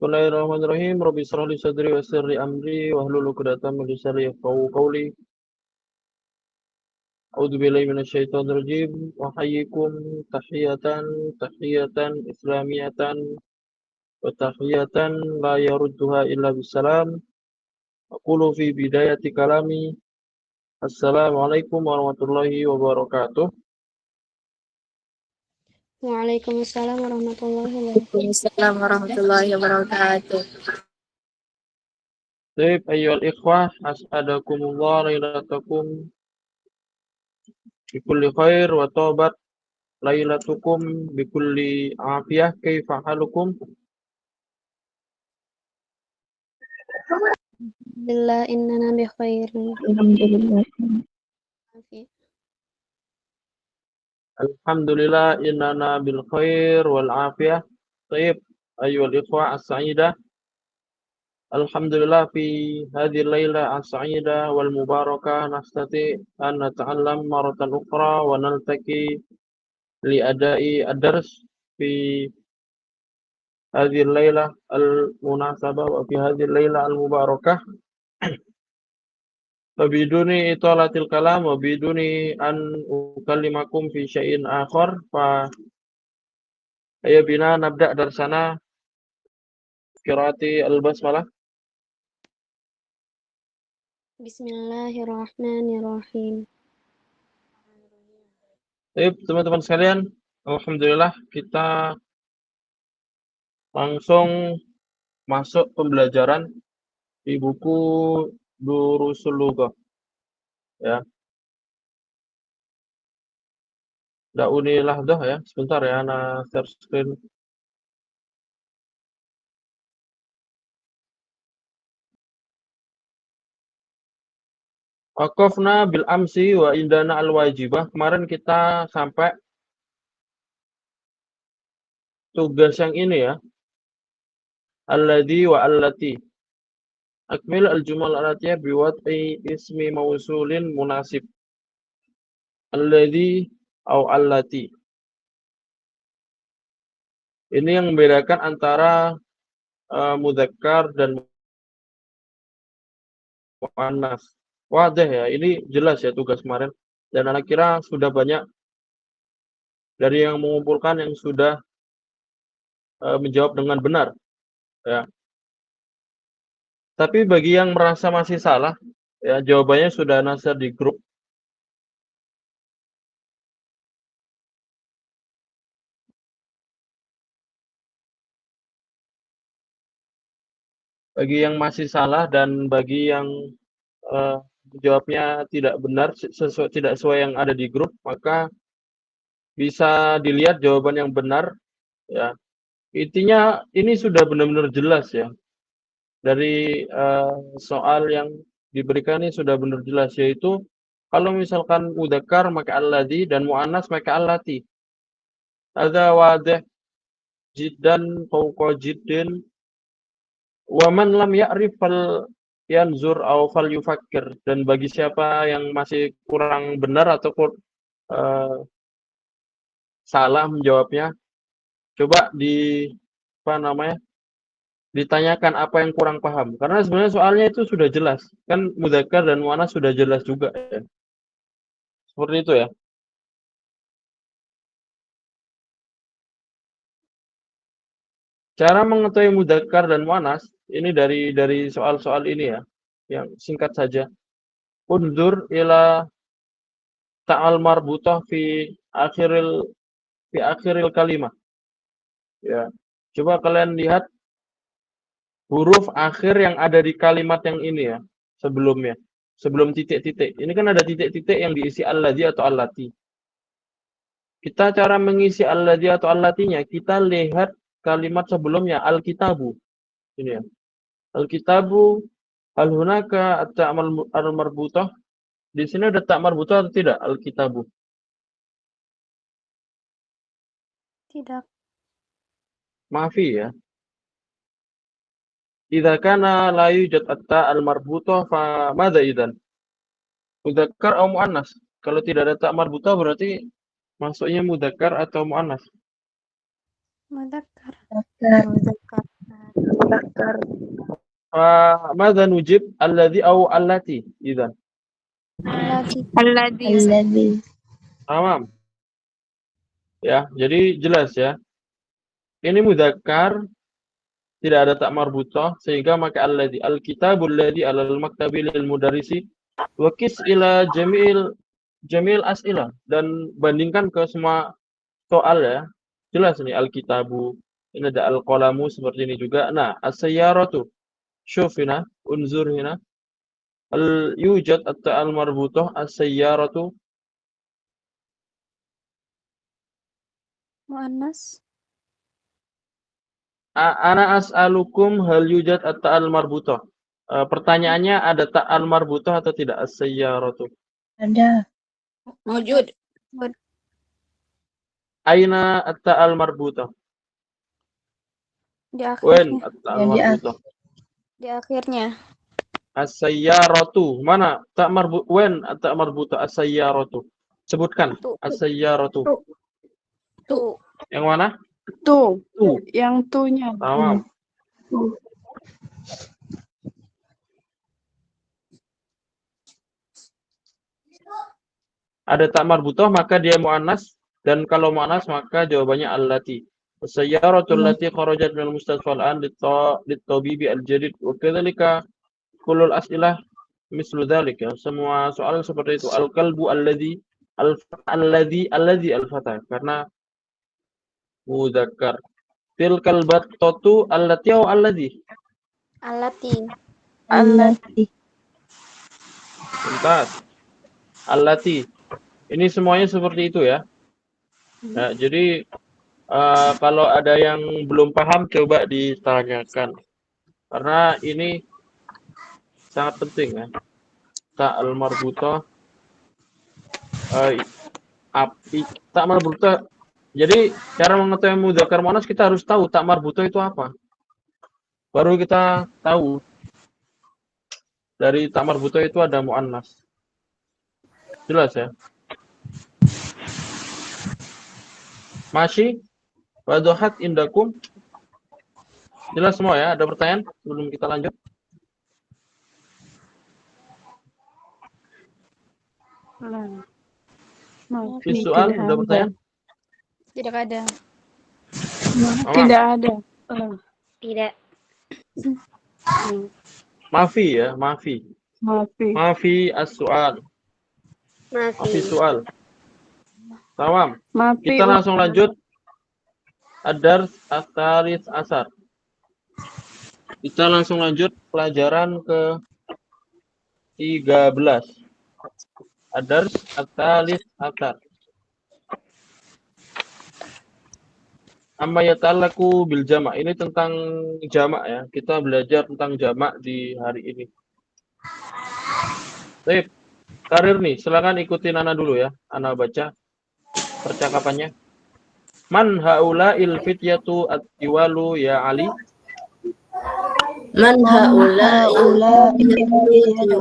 Bismillahirrahmanirrahim. Rabbi shrah li sadri wa yassir li amri wahlul 'uqdatam min lisani yafqahu qawli. A'udzu billahi minasyaitonir rajim. Wa hayyikum tahiyatan islamiyatan wa tahiyatan la yarudduha illa bisalam. Aqulu fi bidayati kalami. Assalamualaikum warahmatullahi wabarakatuh. Waalaikumsalam warahmatullahi wabarakatuh. Waalaikumsalam warahmatullahi wabarakatuh. Baik, ayyuhal ikhwah, as'adakumullah lailatakum bikulli khair wa taubat lailatukum bikulli afiyah. Kaifa halukum? Alhamdulillah innana bi khairin. Alhamdulillah. Alhamdulillah innana bil khair wal afiyah. Tayyib, ayyuhal ikhwah as-sa'idah. Alhamdulillah fi hadhihi layla as-sa'idah wal mubarakah nastati an nata'allam maratan ukhra wa naltaqi li adai ad-dars fi hadhihi layla al-munasabah wa fi hadhihi layla al-mubarakah. Fabiduni italatil kalam wa biduni an ukallimakum fi syai'in akhar fa ayo bina nabda darsana qiraati al-basmalah. Bismillahirrahmanirrahim. Baik, teman-teman sekalian, alhamdulillah kita langsung masuk pembelajaran di buku Durusul Lughah. Ya. Da'uni lahdah ya, sebentar ya, ana share screen. Waqafna bil amsi wa indana al wajibah. Kemarin kita sampai tugas yang ini ya. Alladhi wa allati. Akmil al-jumal al-atiyah biwad'i ismi mausulin munasib. Alladhi au allati. Ini yang membedakan antara mudzakkar dan muannas. Wadah ya, ini jelas ya tugas kemarin. Dan anak kira sudah banyak dari yang mengumpulkan yang sudah menjawab dengan benar. Ya. Tapi bagi yang merasa masih salah, ya jawabannya sudah nasar di grup. Bagi yang masih salah dan bagi yang jawabnya tidak benar, tidak sesuai yang ada di grup, maka bisa dilihat jawaban yang benar. Ya, intinya ini sudah benar-benar jelas ya. Dari soal yang diberikan ini sudah benar jelas, yaitu kalau misalkan mudzakkar maka alladzi dan muannas maka allati. Ada wadih jiddan fawqa jiddin. Wa man lam ya'rif fal yanzur aw fal yufakkir. Dan bagi siapa yang masih kurang benar atau salah menjawabnya, coba ditanyakan apa yang kurang paham. Karena sebenarnya soalnya itu sudah jelas. Kan mudzakkar dan muannas sudah jelas juga ya. Seperti itu ya. Cara mengetahui mudzakkar dan muannas ini dari soal-soal ini ya, yang singkat saja. Unzur ila ta'al marbutah fi akhiril kalimah. Ya. Coba kalian lihat huruf akhir yang ada di kalimat yang ini ya, sebelumnya. Sebelum titik-titik. Ini kan ada titik-titik yang diisi alladzi atau allati. Kita cara mengisi alladzi atau allatinya, kita lihat kalimat sebelumnya al-kitabu. Ini ya. Al-kitabu hal hunaka at-ta'mal al-marbutah. Di sini ada ta' marbutah atau tidak al-kitabu? Tidak. Maafi ya. Idza kana la yujad at-ta' al-marbutah fa madza idzan? Mudzakkar atau muannas? Kalau tidak ada ta' marbutah berarti masuknya mudzakkar atau muannas? Mudzakkar. Muzakkar. Madza nujib alladzi au allati idzan. Allati. Alladzi. Tamam. Ya, jadi jelas ya. Ini mudzakkar tidak ada tak marbutah sehingga maka alladzi alkitabul ladzi alal maktabi lil mudarrisi wa qis ila jamil as'ilah dan bandingkan ke semua soal ya. Jelas nih alkitabu, ini ada alqalamu seperti ini juga. Nah, as-sayyaratu. Syuf hina, unzur hina. Yujad at-ta'al marbutah as-sayyaratu. Muannas. Ana as'alukum hal yujad at-ta'al marbutah. Pertanyaannya ada ta'al marbutah atau tidak as-sayyaratu? Ada. Mawjud. Aina at-ta'al marbutah? Di Wen akhirnya. at-ta'al Yang di marbutah? Di akhirnya. As-sayyaratu. Mana? Tak marbut. Wen at-ta'al marbutah as-sayyaratu? Sebutkan. Tu. As-sayyaratu. Tu. Yang mana? Tu. Tu. Yang tu-nya. Tamam. Ada tak marbutah maka dia muannas, dan kalau muannas maka jawabannya allati. As-sayyaratul lati kharajat minal mustashfal an lit-tabibi al-jadid wa kadzalika kullul as'ilah mislu dzalik ya. Semua soal seperti itu. Al-qalbu alladzi al-fata karena mudzakkar. Tilkal battatu allati au alladzi. Allati. Allati. Bentar. Allati. Ini semuanya seperti itu ya. Nah, jadi kalau ada yang belum paham coba ditanyakan. Karena ini sangat penting ya. Ta'al marbutah. Tak marbutah. Jadi cara mengetahui mudzakkar muannas kita harus tahu tak marbutah itu apa. Baru kita tahu dari tak marbutah itu ada muannas. Jelas ya? Masih? Wadohat indakum? Jelas semua ya? Ada pertanyaan sebelum kita lanjut? Soal, ada pertanyaan? Tidak ada. Tidak ada. Tidak. Maafi ya, maafi. Maafi as-soal. Maafi soal. Tamam. Kita langsung lanjut. Ad-dars at-tsalits asar. Kita langsung lanjut pelajaran ke 13. Ad-dars at-tsalits asar. Amma yata'allaqu bil jama'. Ini tentang jamak ya. Kita belajar tentang jamak di hari ini. Baik. Karir nih, silakan ikutin Ana dulu ya. Ana baca percakapannya. Man haula'il fityatu at-tiwalu ya Ali? Man haula'il fityatu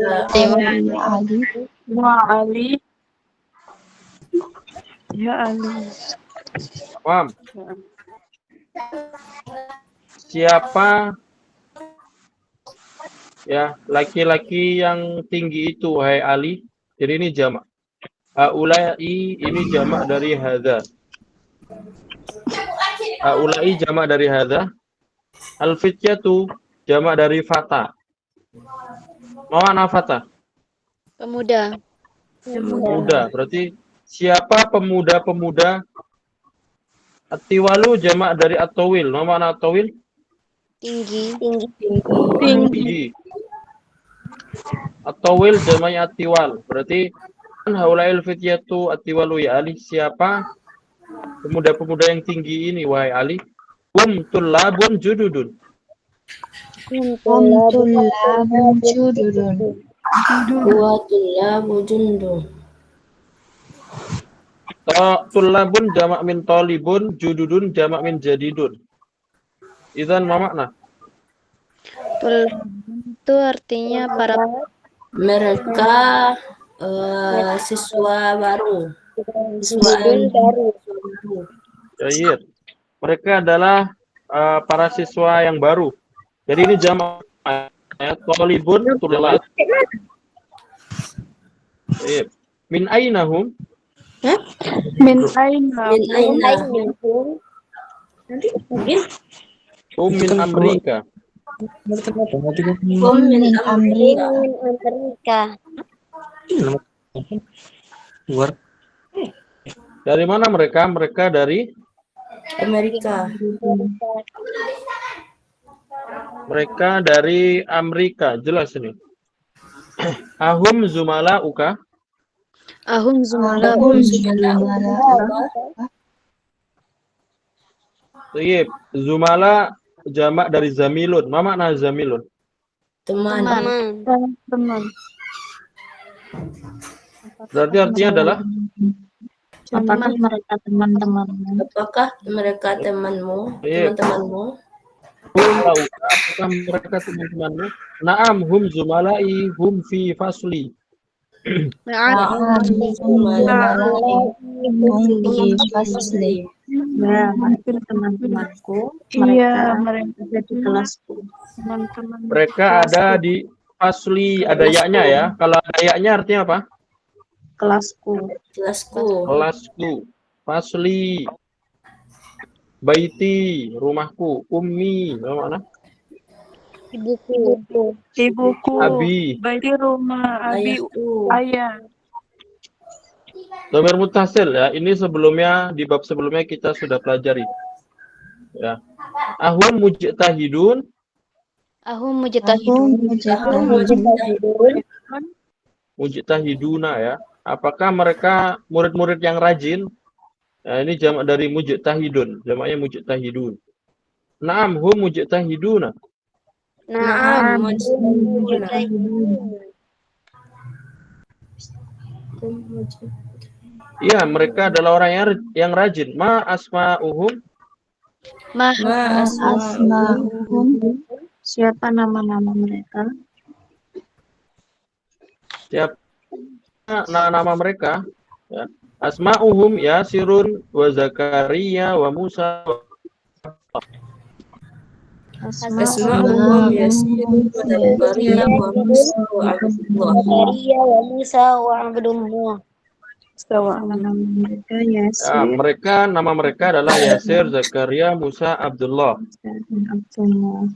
at-tiwalu ya Ali? Wa Ali. Ya Ali. Paham? Siapa ya laki-laki yang tinggi itu, wahai Ali? Jadi ini jamak. Haula'i ini jamak dari hadza. Haula'i jamak dari hadza. Al-fityatu jamak dari fata. Mana fata? Pemuda. Pemuda. Berarti siapa pemuda-pemuda? At-tiwalu jamak dari at-tawil. Mana at-tawil? Tinggi. Tinggi. At-tawil jamaknya at-tiwal. Berarti haulail fityatu at-tiwalu ya Ali. Siapa pemuda-pemuda yang tinggi ini wahai Ali? Tullabun jududun. Tullabun jududun. Wa tullabu jundun. Tullabun jamak min talibun, jududun jamak min jadidun. Idzan ma makna? Itu artinya para Mereka siswa baru. Siswa baru. Jayid. Mereka adalah para siswa yang baru. Jadi ini jamak ya, thalibun tulab. Iya. Min ainahum? Min aina. Min aina. Hum min Amerika. Hum min Amerika. Dari mana mereka? Mereka dari Amerika. Amerika. Jelas ini. Ahum zumala uka. Ahum zumala. Tayyib. Zumala jamak dari zamilun. Ma makna zamilun? Teman. Teman. Berarti artinya adalah Apakah mereka teman-temanmu? Apakah mereka temanmu? Iya. Teman-temanmu? hum lauka, apakah mereka teman-temanmu? Naam hum zumalai hum fi fasli. Ya, mereka teman-temanku. Iya, Mereka mereka ada di kelasku. teman-teman. Mereka ada di fasli, ada yaknya ya. Kalau ada yaknya artinya apa? Kelasku. Kelasku. Kelasku. Fasli. Baiti, rumahku. Ummi, apa makna? Ibuku. Abi. Bayi rumah. Abi. Ayahku. Ayah. Dhamir muttasil ya. Ini sebelumnya di bab sebelumnya kita sudah pelajari. Ya. Ahum mujtahidun. Ahum mujtahidun. Mujtahiduna ya. Apakah mereka murid-murid yang rajin? Nah, ini jamak dari mujtahidun, jamaknya mujtahidun. Naam hum mujtahiduna. Naam. Iya, mereka adalah orang yang rajin. Ma asma'uhum? Ma Asma'uhum. Siapa nama-nama mereka? Siapa nama mereka? Ya. Asma'uhum Yasirun wa Zakaria wa Musa. Asma'uhum Yasirun wa Zakaria wa Musa wa Abdullah. wa Musa wa Abdullah. Nama mereka Yasir Ya, nama mereka adalah Yasir, Zakaria, Musa, Abdullah. dan Abdullah.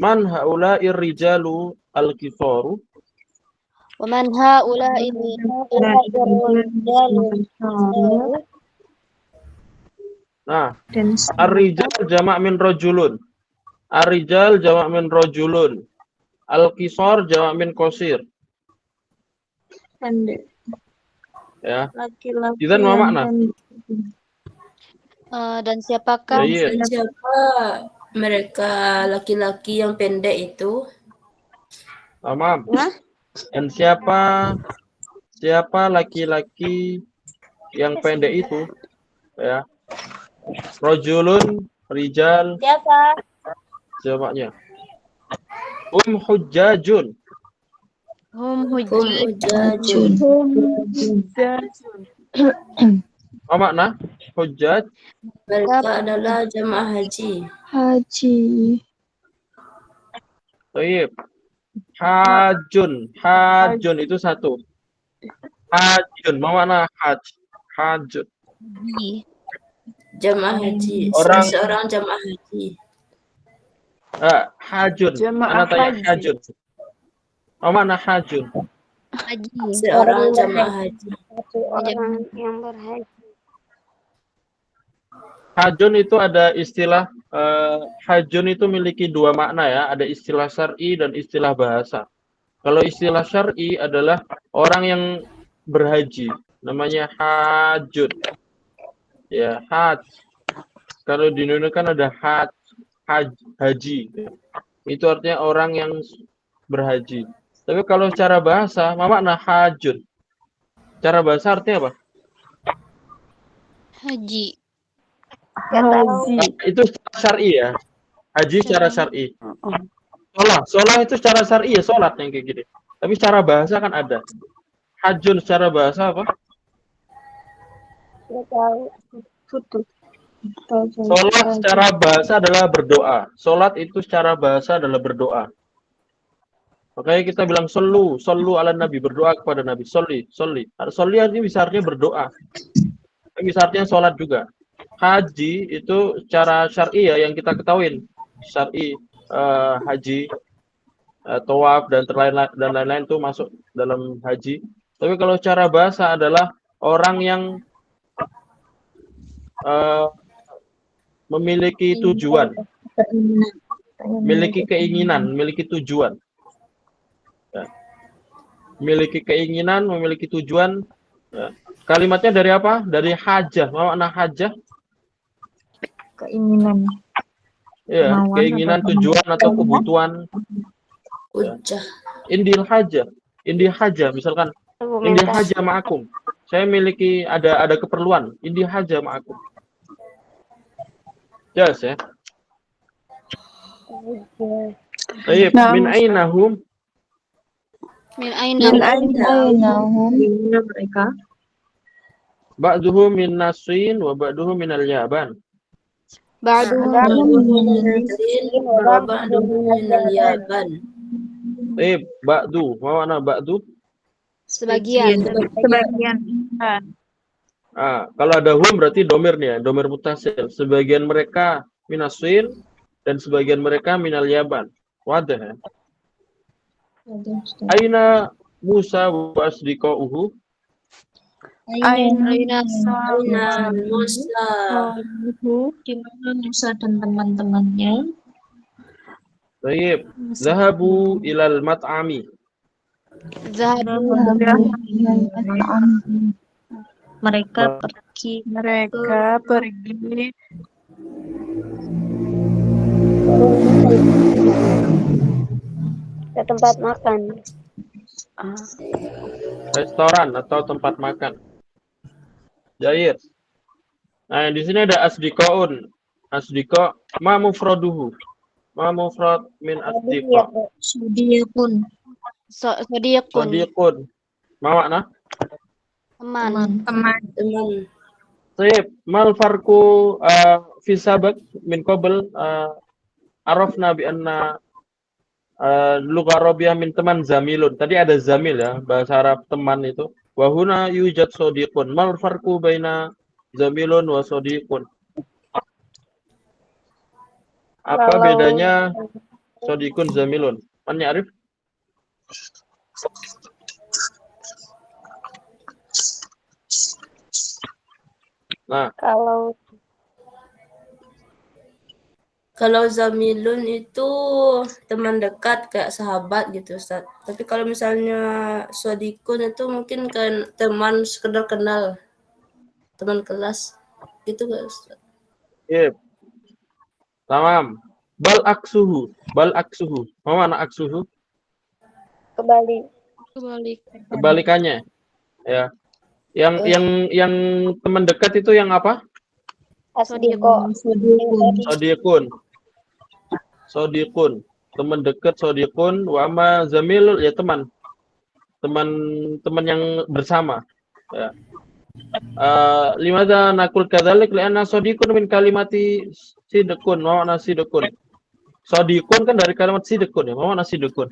Man haula'ir rijalu al-kifaru? Wa man haula'i Nah, Dan ar-rijal jamak min rajulun. Ar-rijal jamak min rajulun. Al-qisar jamak min qasir. pendek. Ya. Laki-laki Idzan ma yang makna? pendek. dan siapakah Ya, iya. Siapa mereka laki-laki yang pendek itu? Tamam. Dan siapa laki-laki yang pendek itu? Ya. Rajulun, rijal, Siapa? jamaknya. Hujjajun. Hum Hum Hujjajun. Apa makna? Hujjaj. Mereka adalah jamaah haji. Haji. Baik. Hajun itu satu. Hajun, apa makna haj? Hajun. Jamaah haji. Orang- Seorang jamaah haji. Hajun. Jamaah Mana tanya haji. hajun? Apa makna hajun? Haji. Seorang jamaah haji. Orang yang berhaji. Hajun itu ada istilah hajun itu memiliki dua makna ya, ada istilah syar'i dan istilah bahasa. Kalau istilah syar'i adalah orang yang berhaji, namanya hajun. Ya, haj. Kalau di Indonesia kan ada haji. Itu artinya orang yang berhaji. Tapi kalau secara bahasa, apa makna hajun? Cara bahasa artinya apa? Haji. Haji. Itu secara syar'i ya. Haji secara syar'i. Sholat itu secara syar'i ya sholat yang kayak gini. Tapi secara bahasa kan ada. Hajun secara bahasa apa? Tutup. Sholat secara bahasa adalah berdoa. Sholat itu secara bahasa adalah berdoa. Makanya kita bilang solu ala nabi, berdoa kepada nabi. Soli. Soli artinya bisa artinya berdoa. Bisa artinya sholat juga. Haji itu secara syar'i ya yang kita ketahuin. Syar'i haji, tawaf dan lain-lain itu masuk dalam haji. Tapi kalau secara bahasa adalah orang yang memiliki tujuan, memiliki keinginan, memiliki tujuan. Ya. Memiliki keinginan, memiliki tujuan. Ya. Kalimatnya dari apa? Dari hajah. Apa makna hajah? Keinginan. Ya, keinginan, tujuan atau kebutuhan. Hujah. Indil hajah, misalkan indil hajah ma'akum. Saya memiliki ada keperluan. Indil hajah ma'akum. Yes, ya. Baik, min ainahum. Min aina mereka. Ba'duhum min Nasrin wa ba'duhum min al-Yaban. ba'duhum Ba'du, apa makna ba'du? sebagian. Kalau ada hum berarti domir nih ya, domir mutasil. Sebagian mereka min Nasrin dan sebagian mereka min al-Yaban. Wadah ya. Aina Musa wa asdiqauhu. Aina Musa. Di mana Musa dan teman-temannya? Baik, zahabu ilal mat'ami. zahabu Mereka pergi ke tempat makan. Restoran atau tempat makan. Jair. Nah, di sini ada asdiqaun. Asdiqa ma mufraduhu. Ma mufrad min asdiqa. Sodiakun. Sodiqun, Sadiqun. Ma makna? teman. Tayyib, mal farqu fi sabaq min qabl arafna bi anna lugha Arabiyyah min teman zamilun. Tadi ada zamil ya, bahasa Arab teman itu. Wa huna yujad sadiqun. Mal farqu baina zamilun wa sadiqun. Apa bedanya sadiqun zamilun? Man ya'rif? Nah, Kalau zamilun itu teman dekat kayak sahabat gitu Ustaz. Tapi kalau misalnya sodikun itu mungkin kan teman sekedar kenal, teman kelas gitu gak Ustaz? iya. Tamam. Bal aksuhu. Apa makna aksuhu? Kebalik. Kebalikannya. Ya. Yang teman dekat itu yang apa? Sodiqun. Teman dekat sodiqun, wa amma zamil ya teman yang bersama. Ya. Limadha nakul kadzalik li'anna sodiqun min kalimati sidqun. Wa makna sidqun. Sodiqun kan dari kalimat sidqun ya. Wa makna sidqun?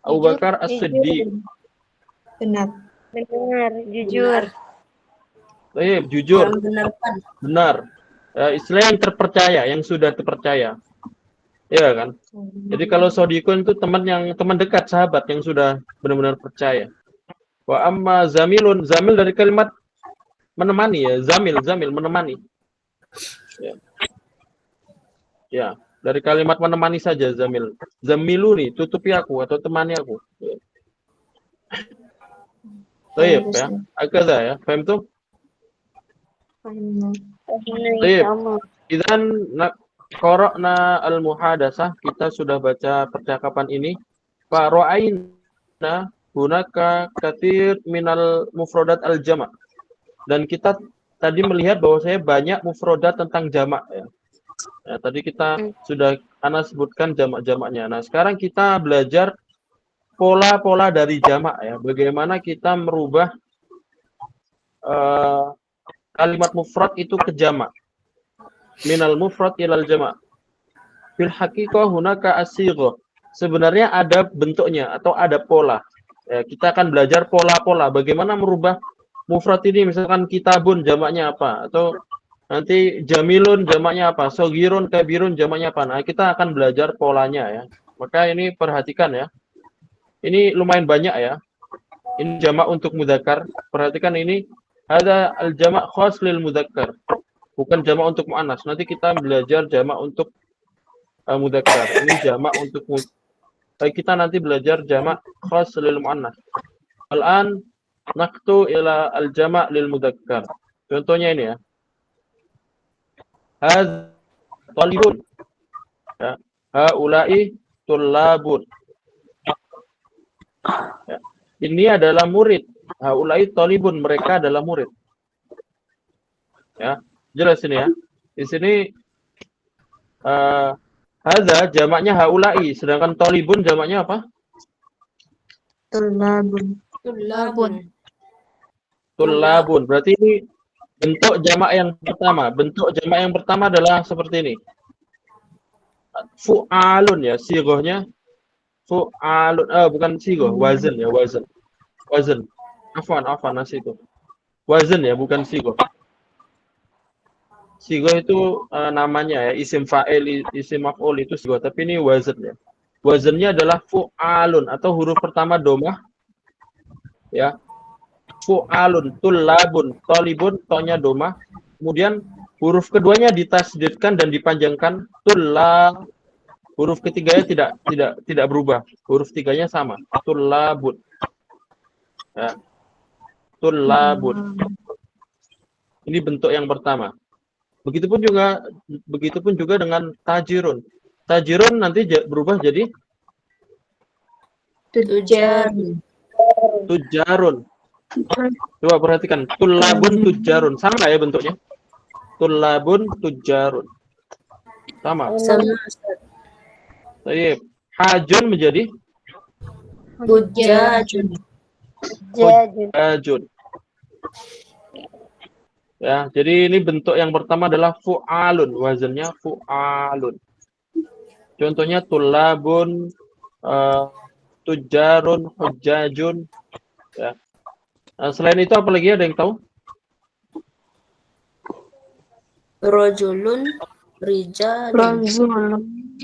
Abu Bakar As-Siddiq. Benar. Jujur. Jujur. Membenarkan. Benar. Istilah yang terpercaya, yang sudah terpercaya. Iya kan? Jadi kalau sodikun itu teman dekat, sahabat yang sudah benar-benar percaya. Wa amma zamilun, zamil dari kalimat menemani ya, zamil menemani. Ya, dari kalimat menemani saja zamil. Zamiluni, tutupi aku atau temani aku. Baik ya, akaza ya, paham tuh? Baik. Idzan qara'na al-muhadasah, kita sudah baca percakapan ini. Fa ra'ayna hunaka katsir minal mufradat al-jama'. Dan kita tadi melihat bahwa saya banyak mufradat tentang jamak ya. Ya, tadi kita sudah Ana sebutkan jamak-jamaknya. Nah, sekarang kita belajar pola-pola dari jamak ya. Bagaimana kita merubah kalimat mufrad itu ke jamak. minal mufrad ilal jama'. Fil haqiqah hunaka as-sighah. Sebenarnya ada bentuknya atau ada pola. Ya, kita akan belajar pola-pola bagaimana merubah mufrad ini, misalkan kitabun jamaknya apa, atau nanti jamilun jamaknya apa, sogirun, kabirun jamaknya apa. Nah, kita akan belajar polanya ya. Maka ini perhatikan ya. Ini lumayan banyak ya. Ini jamak untuk mudzakkar. Perhatikan ini ada al-jamak khas lil mudzakkar. Bukan jamak untuk muannas. Nanti kita belajar jamak untuk mudzakkar. Ini jamak untuk kita nanti belajar jamak khas lil muannas. Al-an naqtu ila al-jamak lil mudzakkar. Contohnya ini ya. Haz talibun. Ya. Haula'i tullabun. Ya. Ini adalah murid. Haula'i talibun, mereka adalah murid. Ya, jelas ini ya. Di sini hadza jamaknya haula'i, sedangkan talibun jamaknya apa? Tulabun. Tullabun. Berarti ini bentuk jamak yang pertama. Bentuk jamak yang pertama adalah seperti ini. Fu'alun ya, sighahnya fu'alun. Bukan sighah, wazan ya, wazan. Wazan. Afwan nasi itu. Wazan ya, bukan sighah. Sighah itu namanya ya, isim fa'il, isim maf'ul itu sighah, tapi ini wazan ya. Wazannya adalah fu'alun atau huruf pertama domah. Ya. Fu'alun, tullabun, talibun, to-nya domah. Kemudian huruf keduanya ditasdidkan dan dipanjangkan, tulla. Huruf ketiganya tidak berubah. Huruf tiganya sama, tullabun. Ya. Tullabun. Ini bentuk yang pertama. Begitupun juga dengan tajirun. Tajirun nanti berubah jadi tujarun. Coba perhatikan, tullabun tujarun. Sama nggak ya bentuknya? Tullabun tujarun. Sama. Baik. Hajun menjadi Hujajun. hujajun. Ya, jadi ini bentuk yang pertama adalah fu'alun, wazannya fu'alun. Contohnya tullabun, tujarun, hujajun. Ya. Selain itu apa lagi, ada yang tahu? Rojulun, rijalun. Razul.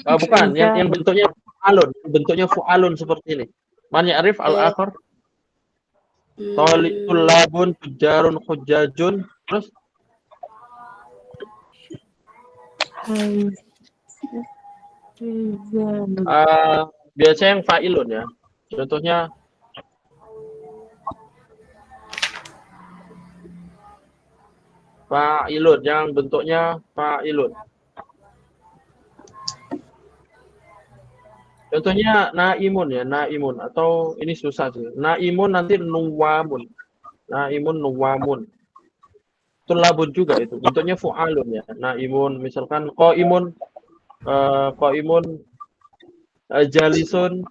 Bukan, yang bentuknya fu'alun, bentuknya fu'alun seperti ini. Man ya'rif al-akhar? Tullabun, tujarun, hujajun. Terus biasanya yang fa'ilun ya. Contohnya fa'ilun, yang bentuknya fa'ilun. Contohnya naimun ya, naimun, atau ini susah sih. Naimun nanti nuwamun. Naimun nuwamun. Tullabun juga itu. Bentuknya fu'alun ya. Naimun misalkan qaimun, jalisun.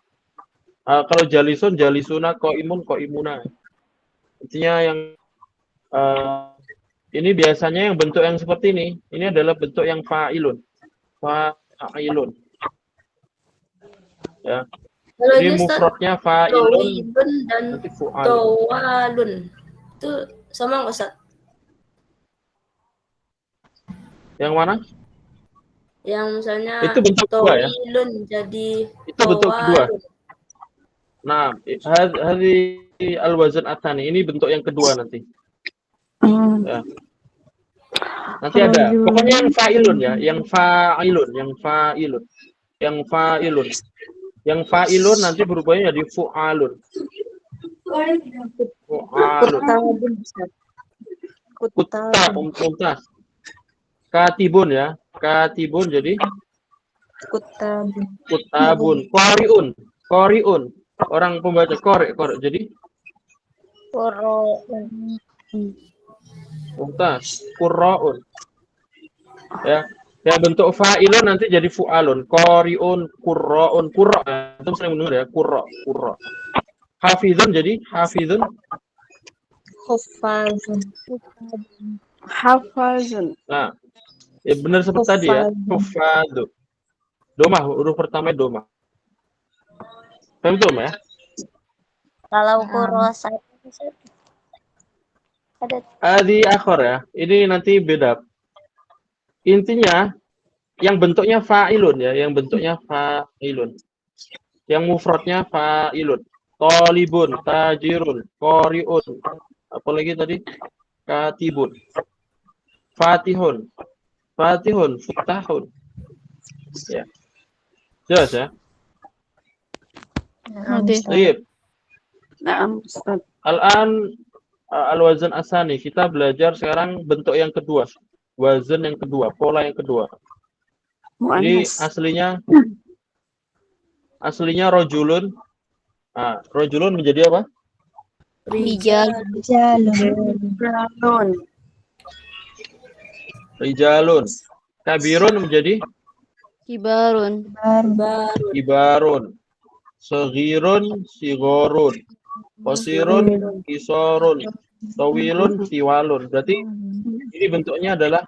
Kalau jalisun, jalisuna, qaimun, qaimuna. Intinya yang ini biasanya yang bentuk yang seperti ini. Ini adalah bentuk yang fa'ilun. Fa'ilun. Ya. Kalau Jadi ini Ustaz, mufradnya fa'ilun tawibun dan nanti fu'alun. tawalun. Itu sama nggak Ustaz? Yang mana? Yang misalnya Itu bentuk kedua ya. tawilun jadi Itu bentuk kedua. tawalun. Nah, hari al-wazan atani ini bentuk yang kedua nanti. Ya. Nanti ada. Pokoknya yang fa'ilun ya, yang fa'ilun. Yang fa'ilun nanti berubahnya jadi fu'alun. Fu'alun. Kutab, mumtaz. Katibun ya. Katibun jadi kutabun. Qari'un. Orang pembaca qari'. Jadi mumtaz. Qurra'un. Ya. Ya, bentuk fa'ilun nanti jadi fu'alun. Qari'un, qurra'un, qurra'. Itu sering mendengar ya, qurra'. Hafizun jadi hafizun. Hufazun. Hafazun. Nah, Ya benar seperti tadi ya. Hufadu. Hufadu. Domah, huruf pertama domah. Paham itu, ya? Kalau Naam. kurosa Ustaz, ada Adi akhor ya. Ini nanti beda. Intinya yang bentuknya fa'ilun ya, yang bentuknya fa'ilun. Yang mufradnya fa'ilun. Talibun, tajirun, qori'un. Apalagi tadi? Katibun. Fatihun. Fatihun, futahun. Ya. Jelas ya? Naam, Oke. Ustaz. Baik. Naam, Ustaz. Al-an al-wazan asani. Kita belajar sekarang bentuk yang kedua. Wazan yang kedua, pola yang kedua. Ini Mu'annas. aslinya rojulun. Nah, rojulun menjadi apa? Rijal. Jalun. Jalun. Rijalun. Kabirun menjadi Kibarun. Baru. kibarun. Saghirun, sigorun. Qasirun, kisorun. Tawilun, tiwalun. Berarti ini bentuknya adalah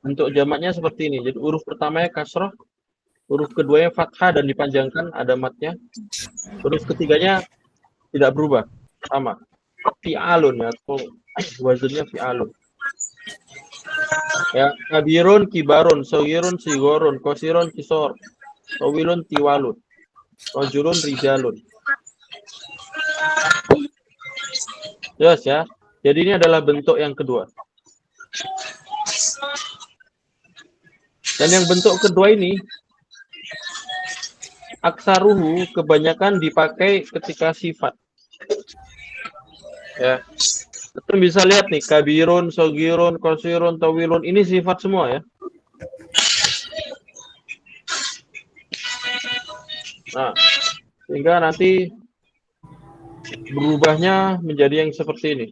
bentuk jamaknya seperti ini. Jadi huruf pertamanya kasroh, huruf keduanya fathah dan dipanjangkan, ada matnya. Huruf ketiganya tidak berubah, sama. Fi'alun ya, atau wazannya fi'alun. Ya, kabirun, kibarun, saghirun, sigorun, qasirun, kisor, tawilun, tiwalun, rajulun, rijalun. Jelas ya. Jadi ini adalah bentuk yang kedua. Dan yang bentuk kedua ini aksaruhu kebanyakan dipakai ketika sifat. Ya. Kita bisa lihat nih kabirun, sogirun, qasirun, tawilun ini sifat semua ya. Nah, sehingga nanti berubahnya menjadi yang seperti ini.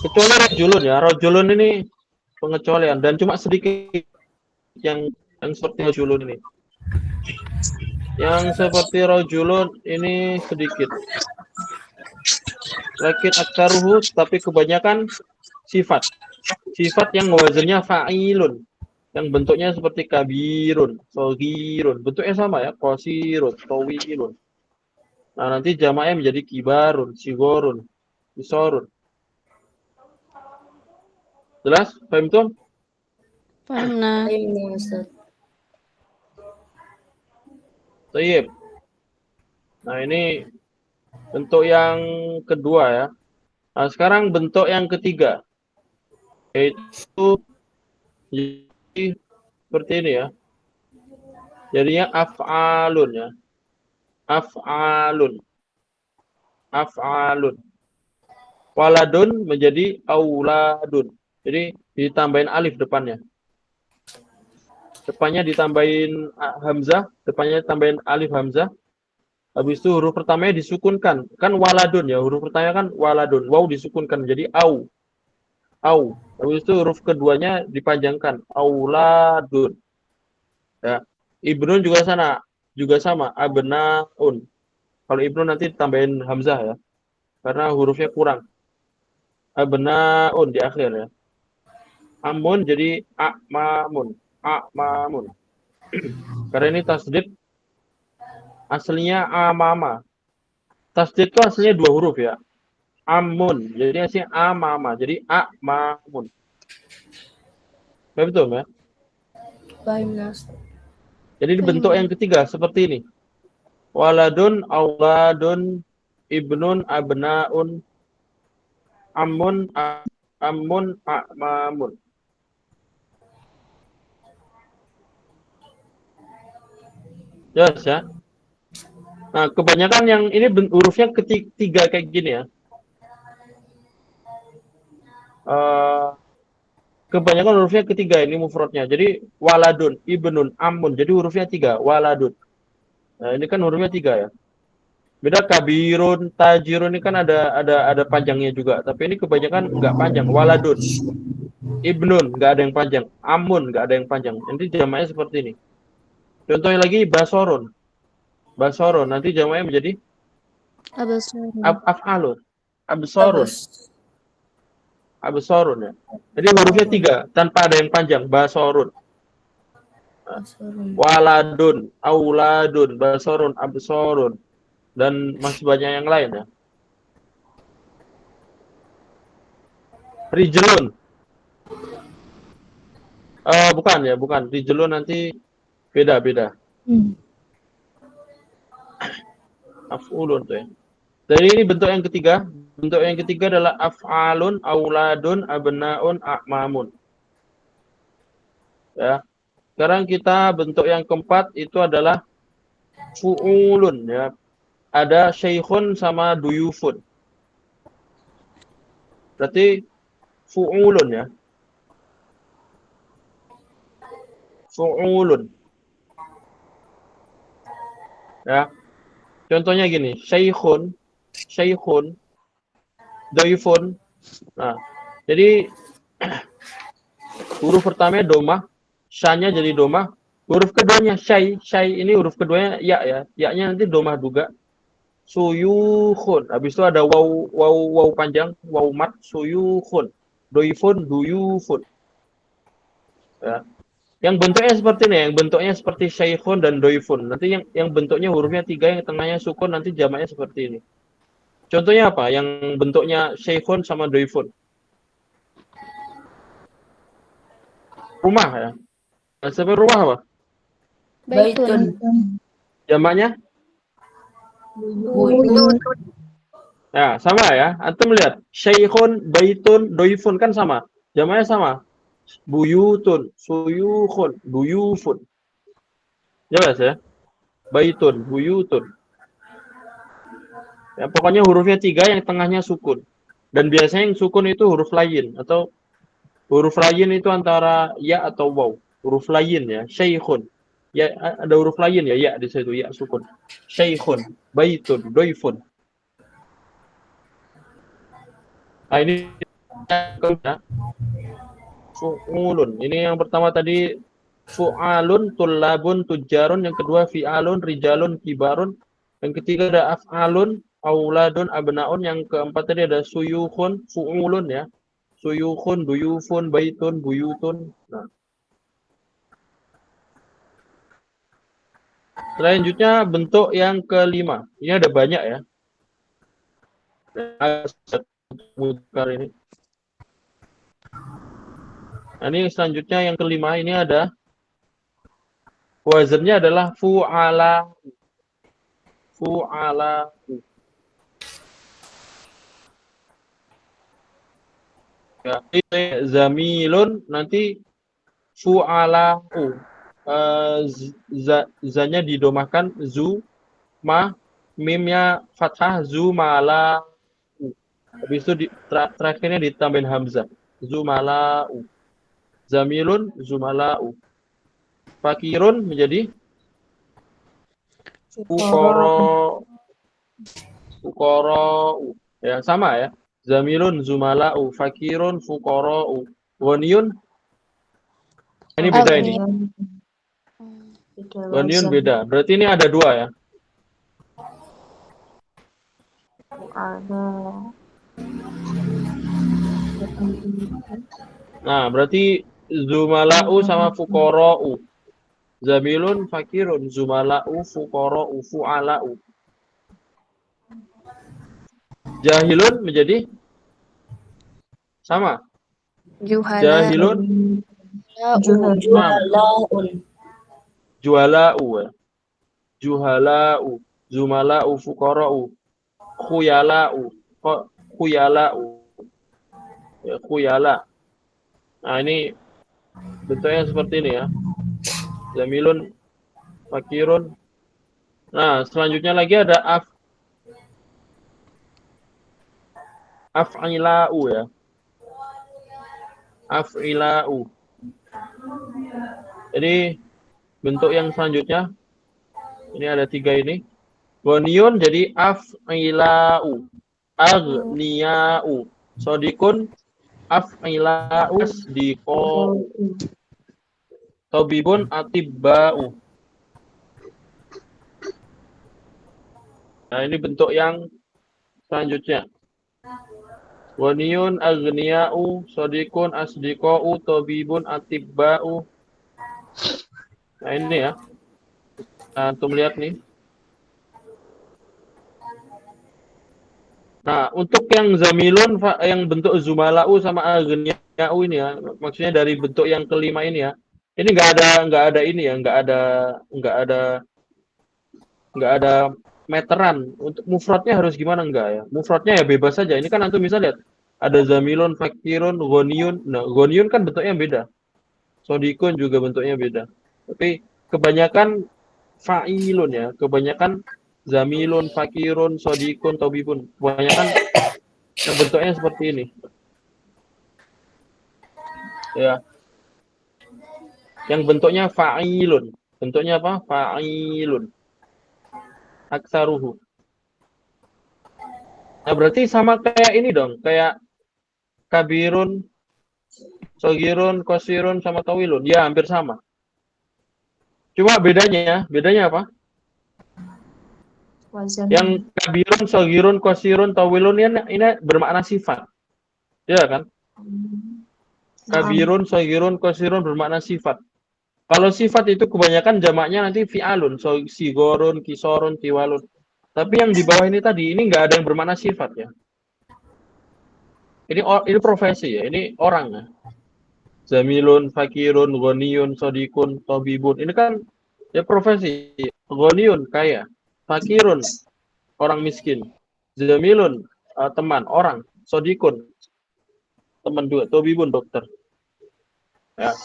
Kecuali rojulun ya, rojulun ini pengecualian dan cuma sedikit yang seperti rojulun ini. Yang seperti rojulun ini sedikit. Lakin aktaruhu tapi kebanyakan sifat. Sifat yang wazannya fa'ilun. Yang bentuknya seperti kabirun, soghirun. Bentuknya sama ya, qasirun, tawilun. Nah, nanti jamaknya menjadi kibarun, sigorun, kisorun. Jelas? Paham tuh? Paham nah. Ini Ustaz. Tayyib. Nah, ini bentuk yang kedua ya. Nah, sekarang bentuk yang ketiga. Yaitu seperti ini ya. Jadinya af'alun ya. Af'alun. Af'alun. Waladun menjadi auladun. Jadi ditambahin alif depannya. Depannya ditambahin hamzah, depannya ditambahin alif hamzah. Habis itu huruf pertamanya disukunkan. Kan waladun ya, huruf pertamanya kan waladun. Waw disukunkan menjadi au. Au. Habis itu huruf keduanya dipanjangkan. Auladun. Ya. Ibnun juga sama, abnaun. Kalau ibnun nanti ditambahin hamzah ya. Karena hurufnya kurang. Abnaun di akhir ya. Amun jadi a'mamun. A'mamun. Karena ini tasdid aslinya amama. Tasdid itu aslinya 2 huruf ya. Amun. Jadi aslinya amama. Jadi a'mamun. Betul ya? Paham Ustaz. Jadi ini bentuk yang ketiga seperti ini. Waladun, auladun, ibnun, abnaun, amun, a'mamun. Jelas ya. Nah, kebanyakan yang ini hurufnya ketiga kayak gini ya. Kebanyakan hurufnya ketiga ini mufradnya. Jadi waladun, ibnun, amun. Jadi hurufnya 3, waladun. Nah, ini kan hurufnya 3 ya. Beda kabirun, tajirun ini kan ada panjangnya juga, tapi ini kebanyakan enggak panjang. Waladun. Ibnun enggak ada yang panjang. Amun enggak ada yang panjang. Nanti jamaknya seperti ini. Contohnya lagi basorun. Basorun nanti jamaknya menjadi Abasarun. af'alun. Absorun. Absorun ya. Jadi hurufnya 3 tanpa ada yang panjang. Basorun. Waladun, auladun, basorun, absorun, dan masih banyak yang lain ya. Rijlun. Bukan ya, bukan. Rijlun nanti beda. Af'ulun tuh ya. Jadi ini bentuk yang ketiga. Bentuk yang ketiga adalah af'alun, auladun, abnaun, a'mamun. Ya. Sekarang kita bentuk yang keempat itu adalah fu'ulun ya. Ada syekhun sama duyufun. Berarti fu'ulun ya. Fu'ulun. Ya. Contohnya gini, syekhun, duyufun. Nah, jadi huruf pertamanya domah, sya-nya jadi domah. Huruf keduanya syai ini huruf keduanya ya. Ya-nya nanti domah juga. Suyukhun. Habis itu ada waw panjang, waw mat, suyukhun. Doifun, duyufun. Ya. Yang bentuknya seperti ini, yang bentuknya seperti syekhun dan doifun. Nanti yang bentuknya hurufnya 3, yang tengahnya sukun, nanti jamaknya seperti ini. Contohnya apa? Yang bentuknya syekhun sama doifun. Rumah ya. Sampai rumah apa? Baitun. Jamaknya? Buyut. Ya, sama ya. Antum lihat, syekhun, baitun, doifun kan sama. Jamaknya sama. Buyutun, suyukhun, duyufun. Jelas ya? Baitun, buyutun. Ya, pokoknya hurufnya 3, yang tengahnya sukun. Dan biasanya yang sukun itu huruf layin. Atau huruf layin itu antara ya atau waw. Huruf layin ya, syekhun. Ya, ada huruf layin ya di situ, ya sukun. Syekhun, baitun, doifun. Nah, ini ya. Fu'ulun. Ini yang pertama tadi fu'alun, tullabun, tujarun. Yang kedua fi'alun, rijalun, kibarun. Yang ketiga ada af'alun, auladun, abnaun. Yang keempat tadi ada suyukhun, fu'ulun ya. Suyukhun, duyufun, baitun, buyutun. Nah. Selanjutnya bentuk yang kelima. Ini ada banyak ya. Ini. Nah, ini selanjutnya yang kelima, ini ada wazannya adalah fu'ala. Ya, zamilun nanti fu'alahu. Zanya didomahkan zu, ma, mimnya fathah, zu, mala. Habis itu terakhirnya ditambahin hamzah. Zumala'u. Zamilun, zumala'u. Fakirun menjadi fuqara'u. Ya, sama ya. Zamilun, zumala'u. Fakirun, fuqara'u. Ghaniyun. Ini beda ini. Ghaniyun beda. Berarti ini ada 2 ya. Nah, berarti zumala'u sama fuqara'u. Zamilun, fakirun, zumala'u, fuqara'u, fu'ala'u. Jahilun menjadi sama. Jahilun, juhala'u. Juhala'u, zumala'u, fuqara'u, khuyala'u, ya, khuyala. Nah, ini bentuknya seperti ini ya. Zamilun, fakirun. Nah, selanjutnya lagi ada af'ila'u ya. Af'ila'u. Jadi bentuk yang selanjutnya ini ada 3 ini. Ghaniyun jadi af'ila'u. Aghniya'u. Sodikun af'ila'u asdiqo. Tabibun atibba'u. Nah, ini bentuk yang selanjutnya. Ghaniyun, aghniya'u, sadiqun, asdiqa'u, tabibun, atibba'u. Nah ini ya. Antum lihat nih. Nah, untuk yang zamilun, yang bentuk zumala'u sama aghniya'u ini ya, maksudnya dari bentuk yang kelima ini ya. Ini nggak ada ini ya, nggak ada meteran. Untuk mufradnya harus gimana enggak ya? Mufradnya ya bebas saja. Ini kan antum bisa lihat. Ada zamilun, fakirun, ghaniyun. Nah, ghaniyun kan bentuknya beda. Sodikun juga bentuknya beda. Tapi kebanyakan fa'ilun ya. Kebanyakan zamilun, fakirun, sodikun, tobibun. Kebanyakan yang bentuknya seperti ini. Ya. Yang bentuknya fa'ilun. Bentuknya apa? Fa'ilun. Aksaruhu. Nah, berarti sama kayak ini dong. Kayak kabirun, sogirun, kosirun, sama tawilun. Ya, hampir sama. Cuma bedanya apa? Wazan. Yang kabirun, sogirun, kosirun, tawilun ini bermakna sifat. Ya kan? Kabirun, sogirun, kosirun bermakna sifat. Kalau sifat itu kebanyakan jamaknya nanti fi'alun, sigorun, kisorun, tiwalun. Tapi yang di bawah ini tadi, ini nggak ada yang bermakna sifat ya. Ini profesi ya, ini orang ya. Zamilun, fakirun, ghaniyun, sodikun, tobibun. Ini kan ya profesi. Ghaniyun, kaya. Fakirun, orang miskin. Zamilun, teman, orang. Sodikun, teman juga. Tobibun, dokter. Ya.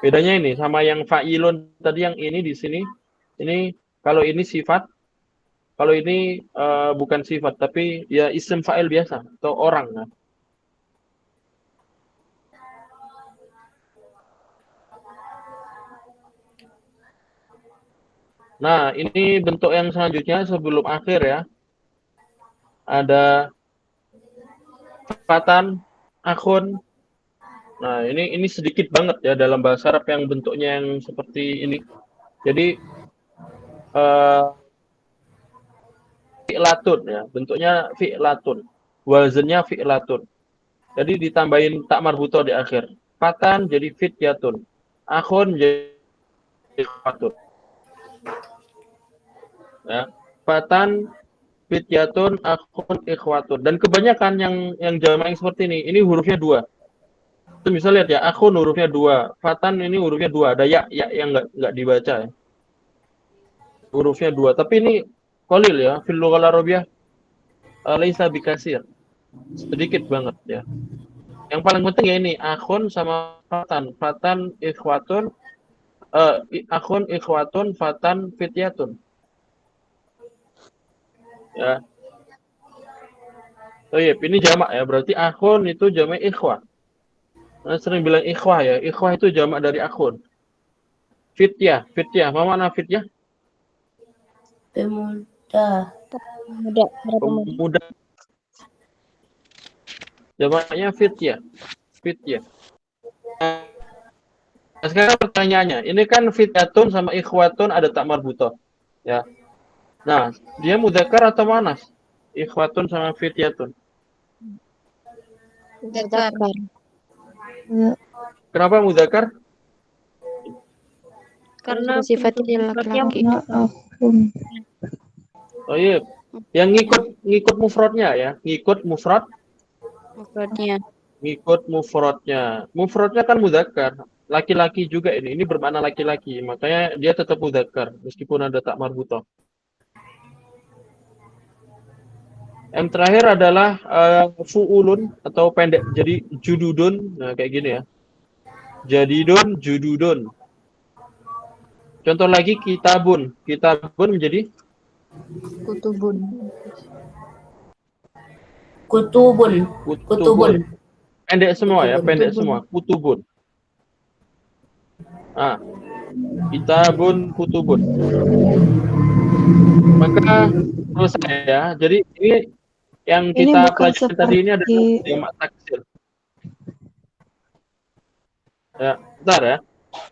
Bedanya ini sama yang fa'ilun tadi, yang ini di sini. Ini kalau ini sifat, kalau ini bukan sifat, tapi ya isim fa'il biasa atau orang. Ya. Nah, ini bentuk yang selanjutnya sebelum akhir ya. Ada fatan, akhun. Nah, ini sedikit banget ya dalam bahasa Arab yang bentuknya yang seperti ini. Jadi fi'latun ya, bentuknya fi'latun. Wazannya fi'latun. Jadi ditambahin tak marbuto di akhir. Fatan jadi fityatun. Akhun jadi ikhwatun. Ya. Fatan, fityatun, akhun, ikhwatun. Dan kebanyakan yang jamak yang seperti ini hurufnya 2. Itu bisa lihat ya, akhun hurufnya 2, fatan ini hurufnya 2, ada ya yang nggak dibaca ya. Hurufnya 2, tapi ini qalil ya, fil lughal arabiyyah laisa bikasir. Sedikit banget ya. Yang paling penting ya ini akhun sama fatan. Fatan ikhwatun, akhun ikhwatun, fatan fityatun. Ya. Oh iya, ini jamak ya, berarti akhun itu jamak ikhwah. Nah, sering bilang ikhwah ya. Ikhwah itu jamak dari akhun. Fityah. Apa makna fityah? Pemuda. Pemuda. Jamaknya fityah. Nah, sekarang pertanyaannya, ini kan fityatun sama ikhwatun ada tak marbutoh. Ya. Nah, dia mudzakkar atau muannats? Ikhwatun sama fityatun. Mudzakkar. Kenapa mudzakkar? Karena sifatnya laki-laki. Oh iya. Yang ngikut mufradnya ya, ngikut mufrad. Mufradnya. Ngikut mufradnya. Mufradnya kan mudzakkar. Laki-laki juga ini. Ini bermakna laki-laki. Makanya dia tetap mudzakkar meskipun ada tak marbutoh. Yang terakhir adalah fu'ulun atau pendek. Jadi jududun. Nah, kayak gini ya. Jadidun, jududun. Contoh lagi kitabun. Kitabun menjadi Kutubun. Kutubun. Pendek semua ya, pendek Kutubun. semua. Kutubun. Ah. Kitabun, kutubun. Maka selesai ya. Jadi ini yang kita pelajari tadi ini adalah jamak taksir. Ya, bentar ya.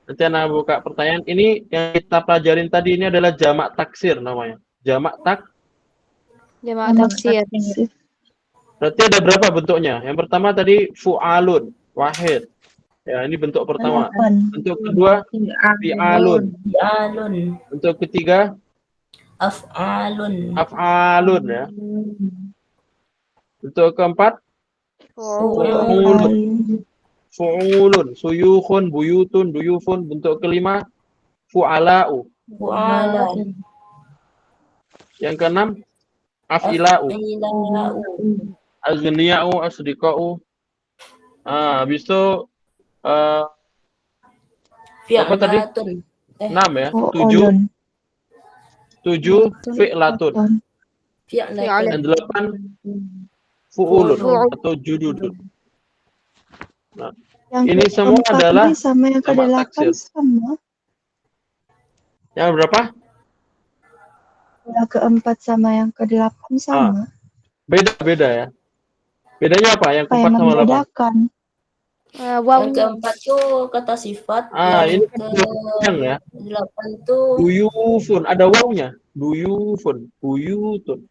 Nanti Anda buka pertanyaan. Ini yang kita pelajarin tadi ini adalah jamak taksir namanya. Jamak taksir. Berarti ada berapa bentuknya? Yang pertama tadi fu'alun, wahid. Ya, ini bentuk pertama. 8. Bentuk kedua fi'alun. Fi'alun. Bentuk ketiga Af'alun. af'alun ya. Bentuk keempat Fu'ulun. fu'ulun, suyukhun, buyutun, duyufun. Bentuk kelima fu'ala'u. Fu'alan. Yang keenam af'ila'u, Af'ila'u. aghniya'u, asdiqa'u. Habis itu apa tadi? Fi'latun. 6 ya. 7 fi'latun. Fi'latun. Dan 8 fu'ulun atau jududun. Nah, Yang ini semua keempat adalah ini sama yang jamak ke-8 taksir. sama. Yang berapa? Yang keempat sama yang ke-8 sama. Beda ya. Bedanya apa? Yang Apa keempat yang sama 8? membedakan? Yang Wawnya. keempat tuh kata sifat. Ini Yang yang ya. ke-8 tuh Duyufun, ada wawnya. Duyufun, buyutun.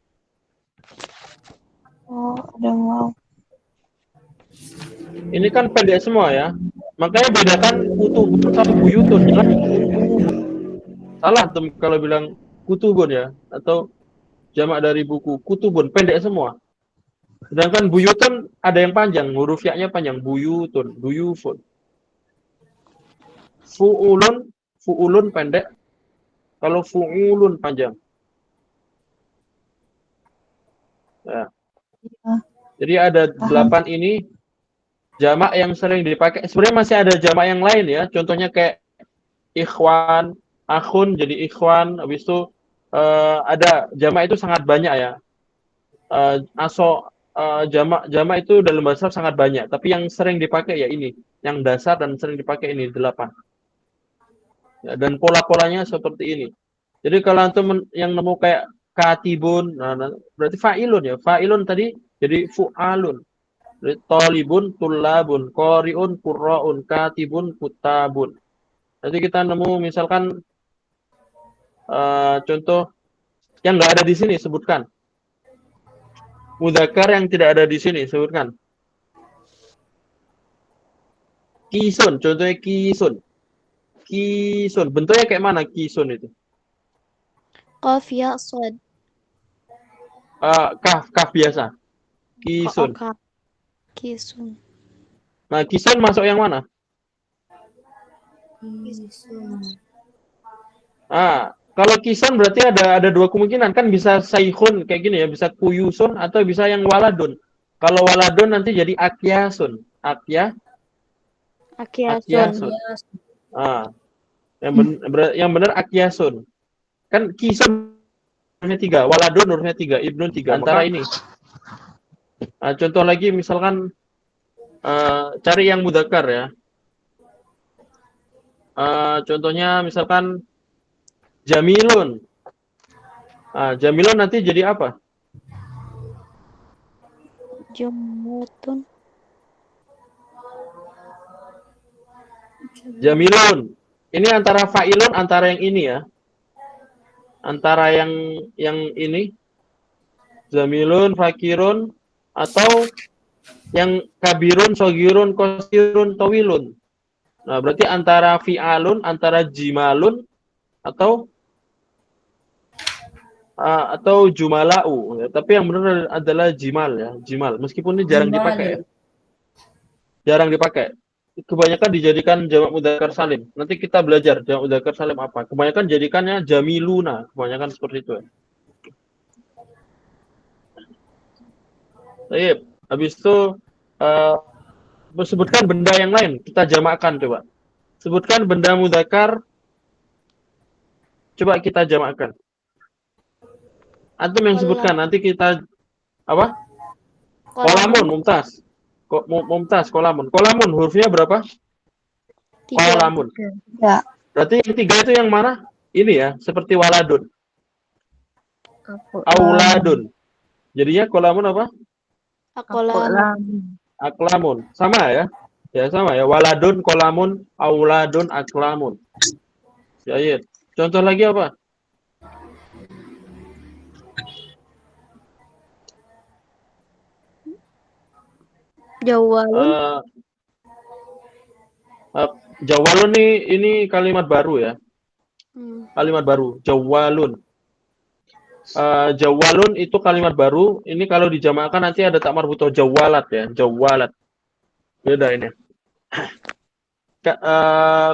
Oh, ada wow. Ini kan pendek semua ya. Makanya bedakan kutubun sama buyutun. Jangan kutubun. Salah tuh kalau bilang kutubun ya. Atau jamak dari buku. Kutubun, pendek semua. Sedangkan buyutun ada yang panjang. Huruf ya-nya panjang. Buyutun, duyufun. Fu'ulun pendek. Kalau fu'ulun panjang. Ya. Jadi ada 8 ini jamak yang sering dipakai. Sebenarnya masih ada jamak yang lain ya. Contohnya kayak ikhwan, akhun jadi ikhwan. Habis itu ada jamak itu sangat banyak ya. Jamak itu dalam bahasa Arab sangat banyak. Tapi yang sering dipakai ya ini. Yang dasar dan sering dipakai ini 8. Ya, dan pola-polanya seperti ini. Jadi kalau antum yang nemu kayak katibun, berarti fa'ilun ya. Fa'ilun tadi jadi fu'alun. Talibun, tullabun, qari'un, qurra'un, katibun, kutabun. Nanti kita nemu misalkan contoh yang nggak ada di sini, sebutkan. Mudzakkar yang tidak ada di sini, sebutkan. Kisun, contohnya kisun. Kisun, bentuknya kayak mana kisun itu? Qaf ya shad. Kaf biasa. Kisun. Kaf. Kisun. Nah, kisun masuk yang mana? Kalau kisun berarti ada 2 kemungkinan. Kan bisa saykhun kayak gini ya, bisa kuyusun atau bisa yang waladun. Kalau waladun nanti jadi akyasun. Akyasun. Yang benar akyasun. Kan kisun hurufnya 3, waladun hurufnya 3, ibnun 3. Antara ini. Contoh lagi misalkan cari yang mudzakkar ya. Contohnya misalkan jamilun. Jamilun nanti jadi apa? Jumutun. Jamilun. Ini antara fa'ilun, antara yang ini ya. Antara yang ini. Jamilun, fakirun, atau yang kabirun, sogirun, kosirun, tawilun. Nah, berarti antara fi'alun, antara jimalun, atau jumala'u. Tapi yang benar adalah jimal ya, jimal. Meskipun ini jarang dipakai ya. Jarang dipakai. Kebanyakan dijadikan jamak mudzakkar salim. Nanti kita belajar jamak mudzakkar salim apa. Kebanyakan jadikannya jamiluna. Kebanyakan seperti itu ya. Baik. Habis itu sebutkan benda yang lain. Kita jamakkan coba. Sebutkan benda mudzakkar. Coba kita jamakkan. Antum yang sebutkan, nanti kita apa? Kolamun, mumtaz. Mumtaz, kolamun. Kolamun hurufnya berapa? 3. Kolamun. Ya. Berarti yang 3 itu yang mana? Ini ya, seperti waladun. Auladun. Jadinya kolamun apa? Aklamun. Sama ya? Ya sama ya. Waladun, kolamun, auladun, aklamun. Ya. Contoh lagi apa? Jawalun. Eh, Jawalun ini kalimat baru ya. Kalimat baru. Jawalun. Jawalun itu kalimat baru. Ini kalau dijamakkan nanti ada tak marbuto jawalat ya. Jawalat. Beda ini.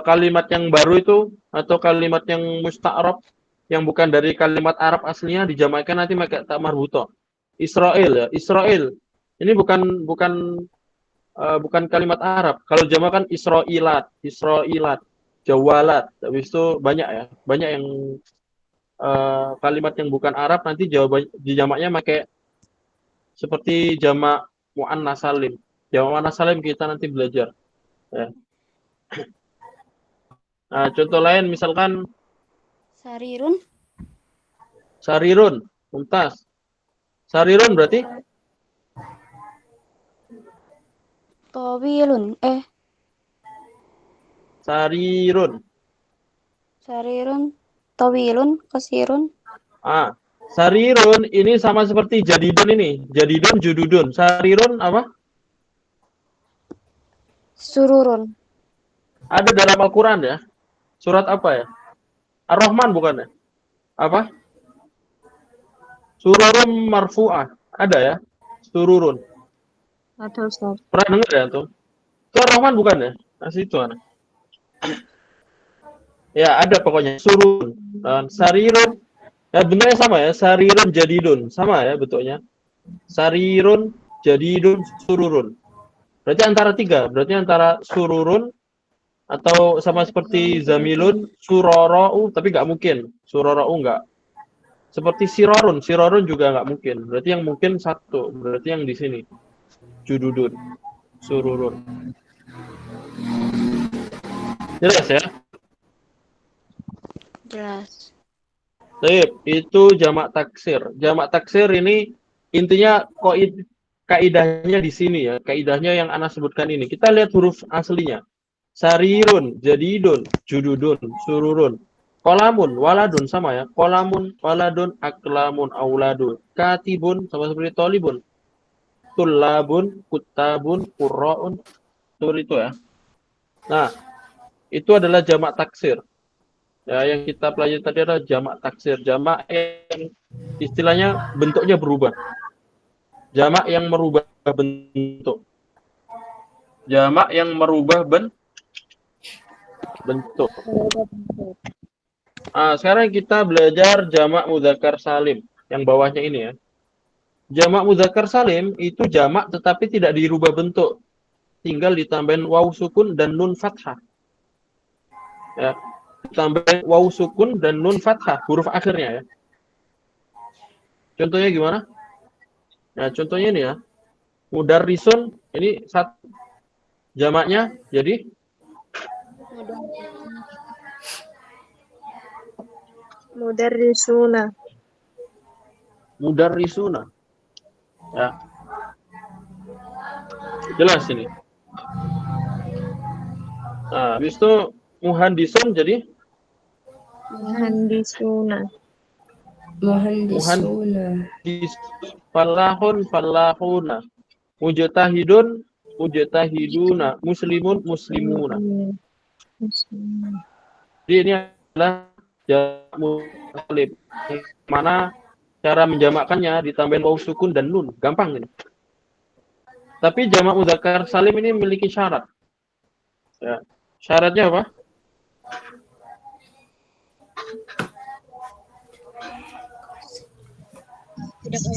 Kalimat yang baru itu atau kalimat yang musta'rab yang bukan dari kalimat Arab aslinya dijamakkan nanti pakai tak marbuto. Israel ya. Israel. Ini bukan kalimat Arab. Kalau jamakkan Israilat, Jawalat. Habis itu banyak ya. Banyak yang kalimat yang bukan Arab nanti jamaknya pakai seperti jamak muannas salim. Jamak muannas salim kita nanti belajar. Ya. Nah, contoh lain misalkan Sarirun. sarirun, mumtaz. Sarirun berarti Tawilun. sarirun. Sarirun. Tawilun. Qasirun. Sarirun ini sama seperti jadidun ini. Jadidun, jududun. Sarirun apa? Sururun. Ada dalam Al-Quran ya. Surat apa ya? Ar-Rahman bukan ya? Apa? Sururun marfu'ah. Ada ya? Sururun. Atau Ustaz. Pernah dengar ya tuh? Itu Ar-Rahman bukan ya? Asli itu anak. Ya ada pokoknya. Sururun. Dan sarirun. Ya bentuknya sama ya. Sarirun jadidun. Sama ya bentuknya. Sarirun jadidun sururun. Berarti antara tiga. Berarti antara sururun atau sama seperti zamilun, surorou, tapi nggak mungkin. Surorou nggak. Seperti sirorun juga nggak mungkin. Berarti yang mungkin satu. Berarti yang di sini. Jududun, sururun. Jelas ya? Jelas. Baik, itu jamak taksir. Jamak taksir ini intinya kaidahnya di sini ya. Kaidahnya yang Ana sebutkan ini. Kita lihat huruf aslinya. Sarirun, jadidun, jududun, sururun. Kolamun, waladun sama ya. Kolamun, waladun, aklamun, auladun. Katibun sama seperti tolibun. Tullabun, kutabun, qurra'un. Seperti itu ya. Nah, itu adalah jamak taksir. Ya, yang kita pelajari tadi adalah jamak taksir. Jamak yang istilahnya bentuknya berubah. Jamak yang merubah bentuk. Jamak yang merubah bentuk. Sekarang kita belajar jamak mudzakkar salim. Yang bawahnya ini ya. Jamak mudzakkar salim itu jamak tetapi tidak dirubah bentuk. Tinggal ditambahin waw sukun dan nun fathah. Ya. Ditambahin waw sukun dan nun fathah. Huruf akhirnya ya. Contohnya gimana? Nah, contohnya ini ya. Mudarrisun ini satu. Jamaknya jadi Mudarrisuna. mudarrisuna. Ya. Jelas ini. Nah, habis itu muhandisun jadi Muhandisuna. Muhandisuna. Falahuna. Mujtahidun, mujtahiduna. Muslimun, muslimuna. Jadi ini adalah jamak mudzakkar mana cara menjamakkannya ditambahin waw sukun dan nun, gampang ini. Tapi jamak mudzakkar salim ini memiliki syarat. Ya. Syaratnya apa?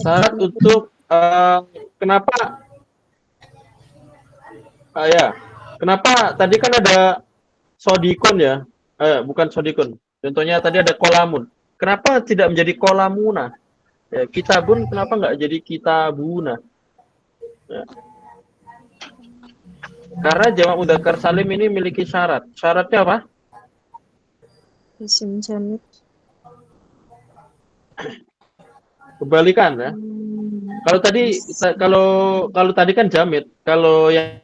Syarat untuk kenapa? Kenapa tadi kan ada sodikun ya? Bukan sodikun. Contohnya tadi ada kolamun. Kenapa tidak menjadi kolamuna? Ya, kitabun kenapa nggak jadi kitabuna? Ya. Karena jamak mudzakkar salim ini memiliki syarat. Syaratnya apa? Isim jamid. Kebalikan ya. Kalau tadi kan jamid, kalau yang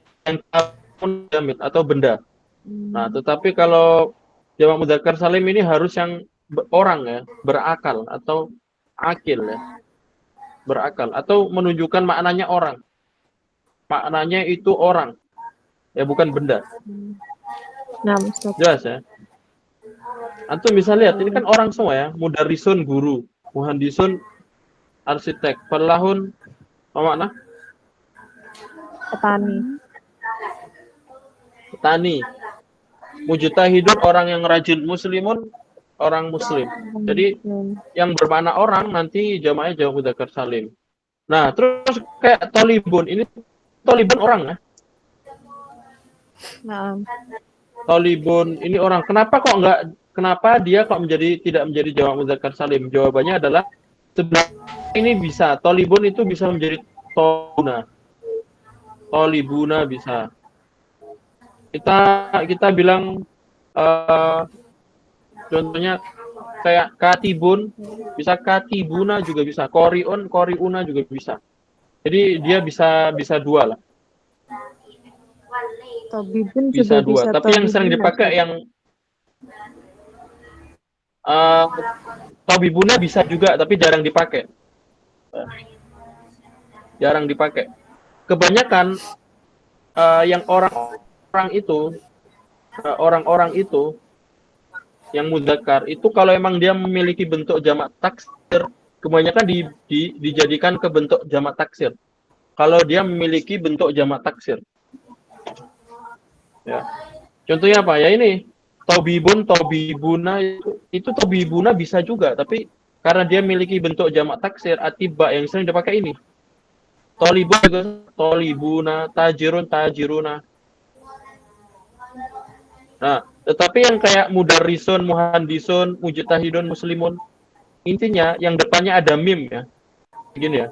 pun jamid atau benda. Nah, tetapi kalau jamak mudzakkar salim ini harus yang orang ya, berakal atau akil ya. Berakal atau menunjukkan maknanya orang. maknanya itu orang, ya bukan benda. Nah, Ustaz. Jelas ya. Antum bisa lihat, ini kan orang semua ya. Mudarrisun guru, muhandisun arsitek, falahun apa makna? Petani. Petani. Mujtahidun orang yang rajin, muslimun orang muslim. Jadi yang bermakna orang nanti jamaknya jamak mudzakkar salim. Nah, terus kayak tolibun, ini tolibun orang ya. Nah, Tolibun ini orang. Kenapa dia kok tidak menjadi jamak mudzakkar salim? Jawabannya adalah sebenarnya ini bisa. Tolibun itu bisa menjadi tolibuna. Tolibuna bisa. Kita bilang contohnya kayak katibun, bisa katibuna juga bisa. Koriun, koriuna juga bisa. Jadi dia bisa dua lah. tabibun Bisa juga dua. bisa Tapi yang sering tabibun, dipakai Ustaz. yang tabibuna bisa juga, tapi jarang dipakai. Jarang dipakai. Kebanyakan yang orang-orang itu yang mudzakkar itu kalau emang dia memiliki bentuk jamak taksir, kebanyakan dijadikan ke bentuk jamak taksir. Kalau dia memiliki bentuk jamak taksir. Ya. Contohnya apa? Ya ini, tobibun, tobibuna itu tobibuna bisa juga, tapi karena dia memiliki bentuk jamak taksir, atiba yang sering dipakai ini. Tolibun juga, tolibuna, tajirun, tajiruna. Nah, tetapi yang kayak mudarrisun, muhandisun, mujtahidun, muslimun, intinya yang depannya ada mim ya. Begini ya.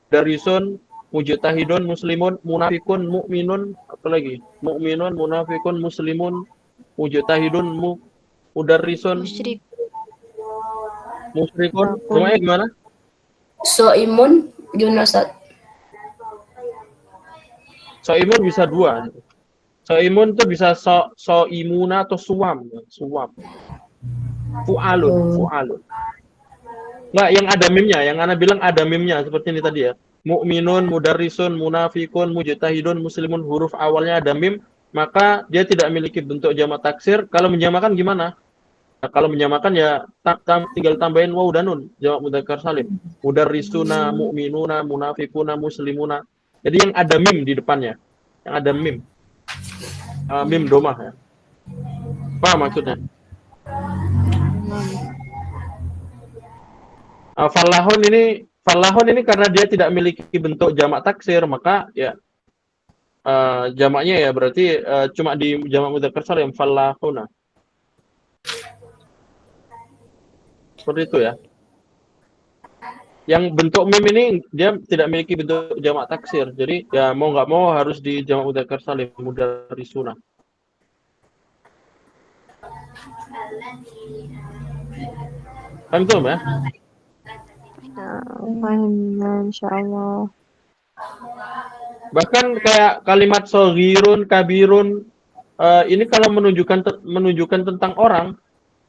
Mudarrisun, mujtahidun, muslimun, munafikun, mukminun, apa lagi? Mukminun, munafikun, muslimun, mujtahidun, mudarrisun, Musyrik. musyrikun. Semuanya gimana? Soimun gimana Ustaz? Soimun bisa dua. Soimun itu bisa soimuna atau suam. Fu'alun. Nggak, yang ada mimnya, yang Ana bilang ada mimnya seperti ini tadi ya. Mukminun, mudarrisun, munafikun, mujtahidun, muslimun, huruf awalnya ada mim, maka dia tidak memiliki bentuk jamak taksir. Kalau menjamakan gimana? Nah, kalau menyamakan ya tinggal tambahin waw dan nun, jamak mudzakkar salim. Mudarrisuna, mu'minuna, munafikuna, muslimuna. Jadi yang ada mim di depannya. Yang ada mim. Mim domah ya. Paham maksudnya? Falahun ini karena dia tidak memiliki bentuk jamak taksir, maka ya jamaknya ya berarti cuma di jamak mudzakkar salim, falahuna. Seperti itu ya. Yang bentuk mim ini dia tidak memiliki bentuk jamak taksir. Jadi ya mau nggak mau harus di jamak mudzakkar salim, mudarrisuna. Paham tuh ya? Paham, insyaallah. Bahkan kayak kalimat soghirun, kabirun, ini kalau menunjukkan tentang orang,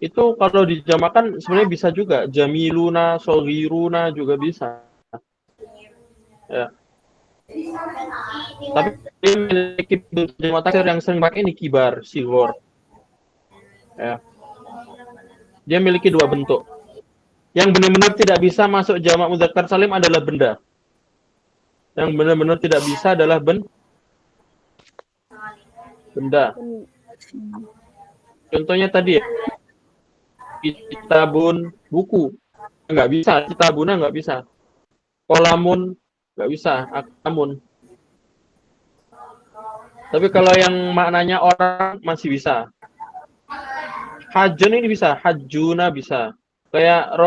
itu kalau dijamakan sebenarnya bisa juga. Jamiluna, soghiruna juga bisa. Ya. Tapi dia memiliki bentuk jamak taksir yang sering pakai ini kibar, sighor. Ya. Dia memiliki dua bentuk. Yang benar-benar tidak bisa masuk jamak mudzakkar salim adalah benda. Yang benar-benar tidak bisa adalah benda. Contohnya tadi ya, kitabun, buku, nggak bisa. Kitabuna nggak bisa. Kolamun nggak bisa. Akamun. Tapi kalau yang maknanya orang masih bisa. Hajun ini bisa. Hajuna bisa. Kayak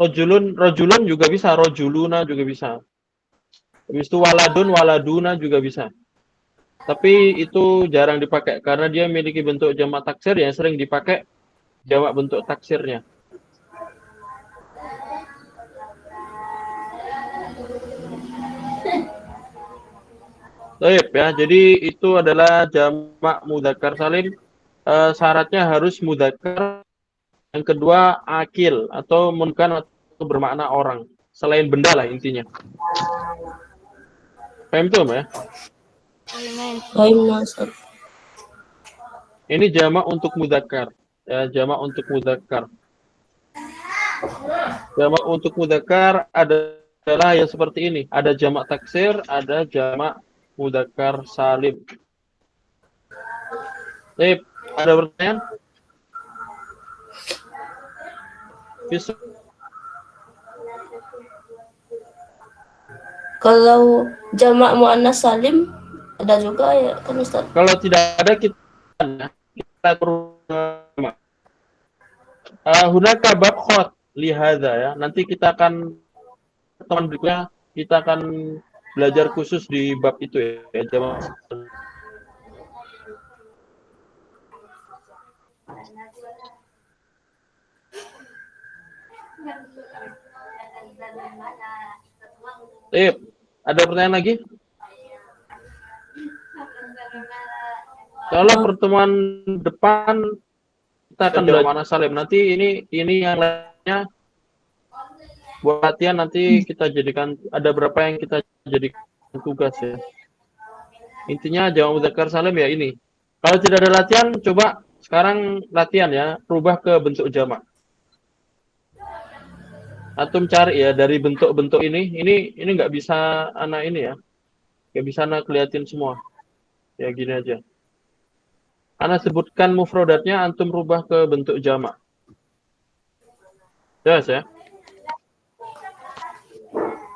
rojulun juga bisa. Rojuluna juga bisa. Habis itu waladuna juga bisa. Tapi itu jarang dipakai karena dia memiliki bentuk jamak taksir yang sering dipakai jamak bentuk taksirnya. Baik ya, jadi itu adalah jamak mudzakkar salim. Syaratnya harus mudzakkar. Yang kedua akil atau munkan atau bermakna orang. Selain benda lah intinya. Fahimtum ya? Fahimna Ustaz. Ini jamak untuk mudzakkar. Ya, jamak untuk mudzakkar. Jamak untuk mudzakkar adalah yang seperti ini. Ada jamak taksir, ada jamak mudzakkar salim. Baik, ada pertanyaan? Bisa. Kalau jamak muannas salim ada juga ya kan Ustaz? Kalau tidak ada kita perlu hunaka bab khot lihada ya. Nanti kita akan teman berikutnya kita akan belajar khusus di bab itu ya. Jamak. Ada pertanyaan lagi? Kalau pertemuan depan kita akan belajar mana salim. Nanti ini yang lainnya buat latihan nanti kita jadikan ada berapa yang kita jadikan tugas ya. Intinya jamak mudzakkar salim ya ini. Kalau tidak ada latihan, coba sekarang latihan ya, rubah ke bentuk jamak. Antum cari ya dari bentuk-bentuk ini nggak bisa anak ini ya, nggak bisa anak keliatin semua. Ya gini aja. Anak sebutkan mufradatnya, antum rubah ke bentuk jamak. Jelas ya?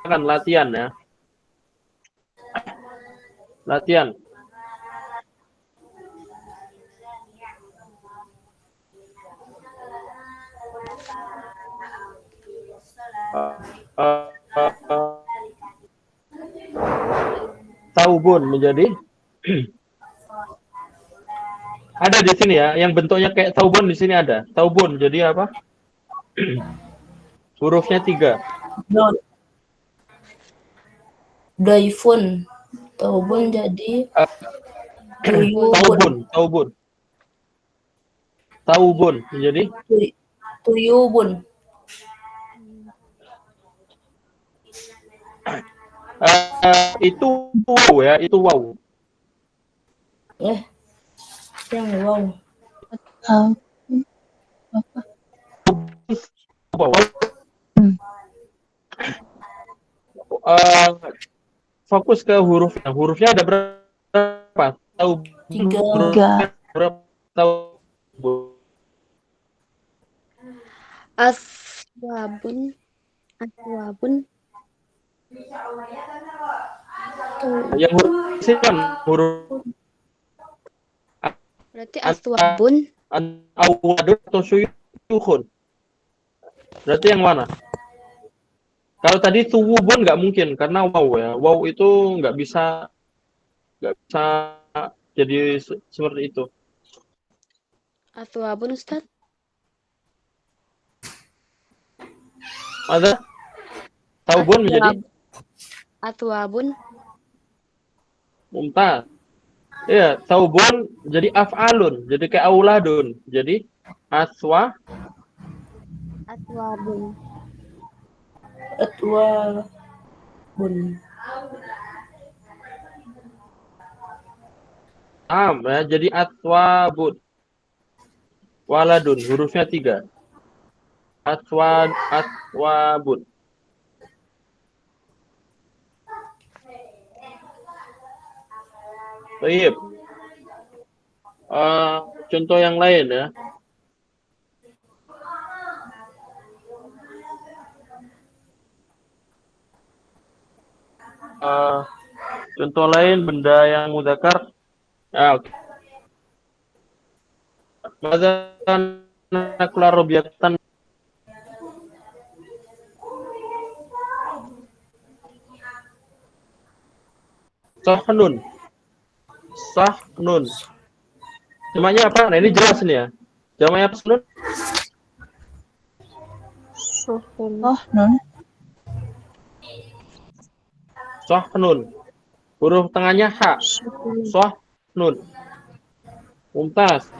Akan latihan ya. Latihan. Taubun menjadi ada di sini ya, yang bentuknya kayak taubun di sini ada. Taubun jadi apa? Hurufnya 3. Daifun. Taubun jadi tuyubun. Taubun menjadi Tuyubun. Itu ya, itu wow. Yang wow. Fokus ke hurufnya. Hurufnya ada berapa? Tahu 3. berapa? Tahu Aswabun. yang huruf sini kan huruf Berarti aswabun. awadun atau syuyukhun. Berarti yang mana? Kalau tadi tuwubun nggak mungkin karena wow ya. Wow itu nggak bisa jadi seperti itu. Aswabun Ustaz. Ada taubun menjadi Aswabun. mumtaz. Iya, taubun jadi af'alun, jadi kayak auladun. Jadi aswabun. Ya, jadi atwabun. Waladun, hurufnya 3. Atwabun. Baik. Contoh yang lain ya. Contoh lain benda yang mudzakkar. Oke. Madza nakula rubiatan. Sahnun. Jamaknya apa? Nah, ini jelas nih ya. Jamaknya apa, Sahnun? Sahnun. Huruf tengahnya ha. Sahnun. Mumtaz.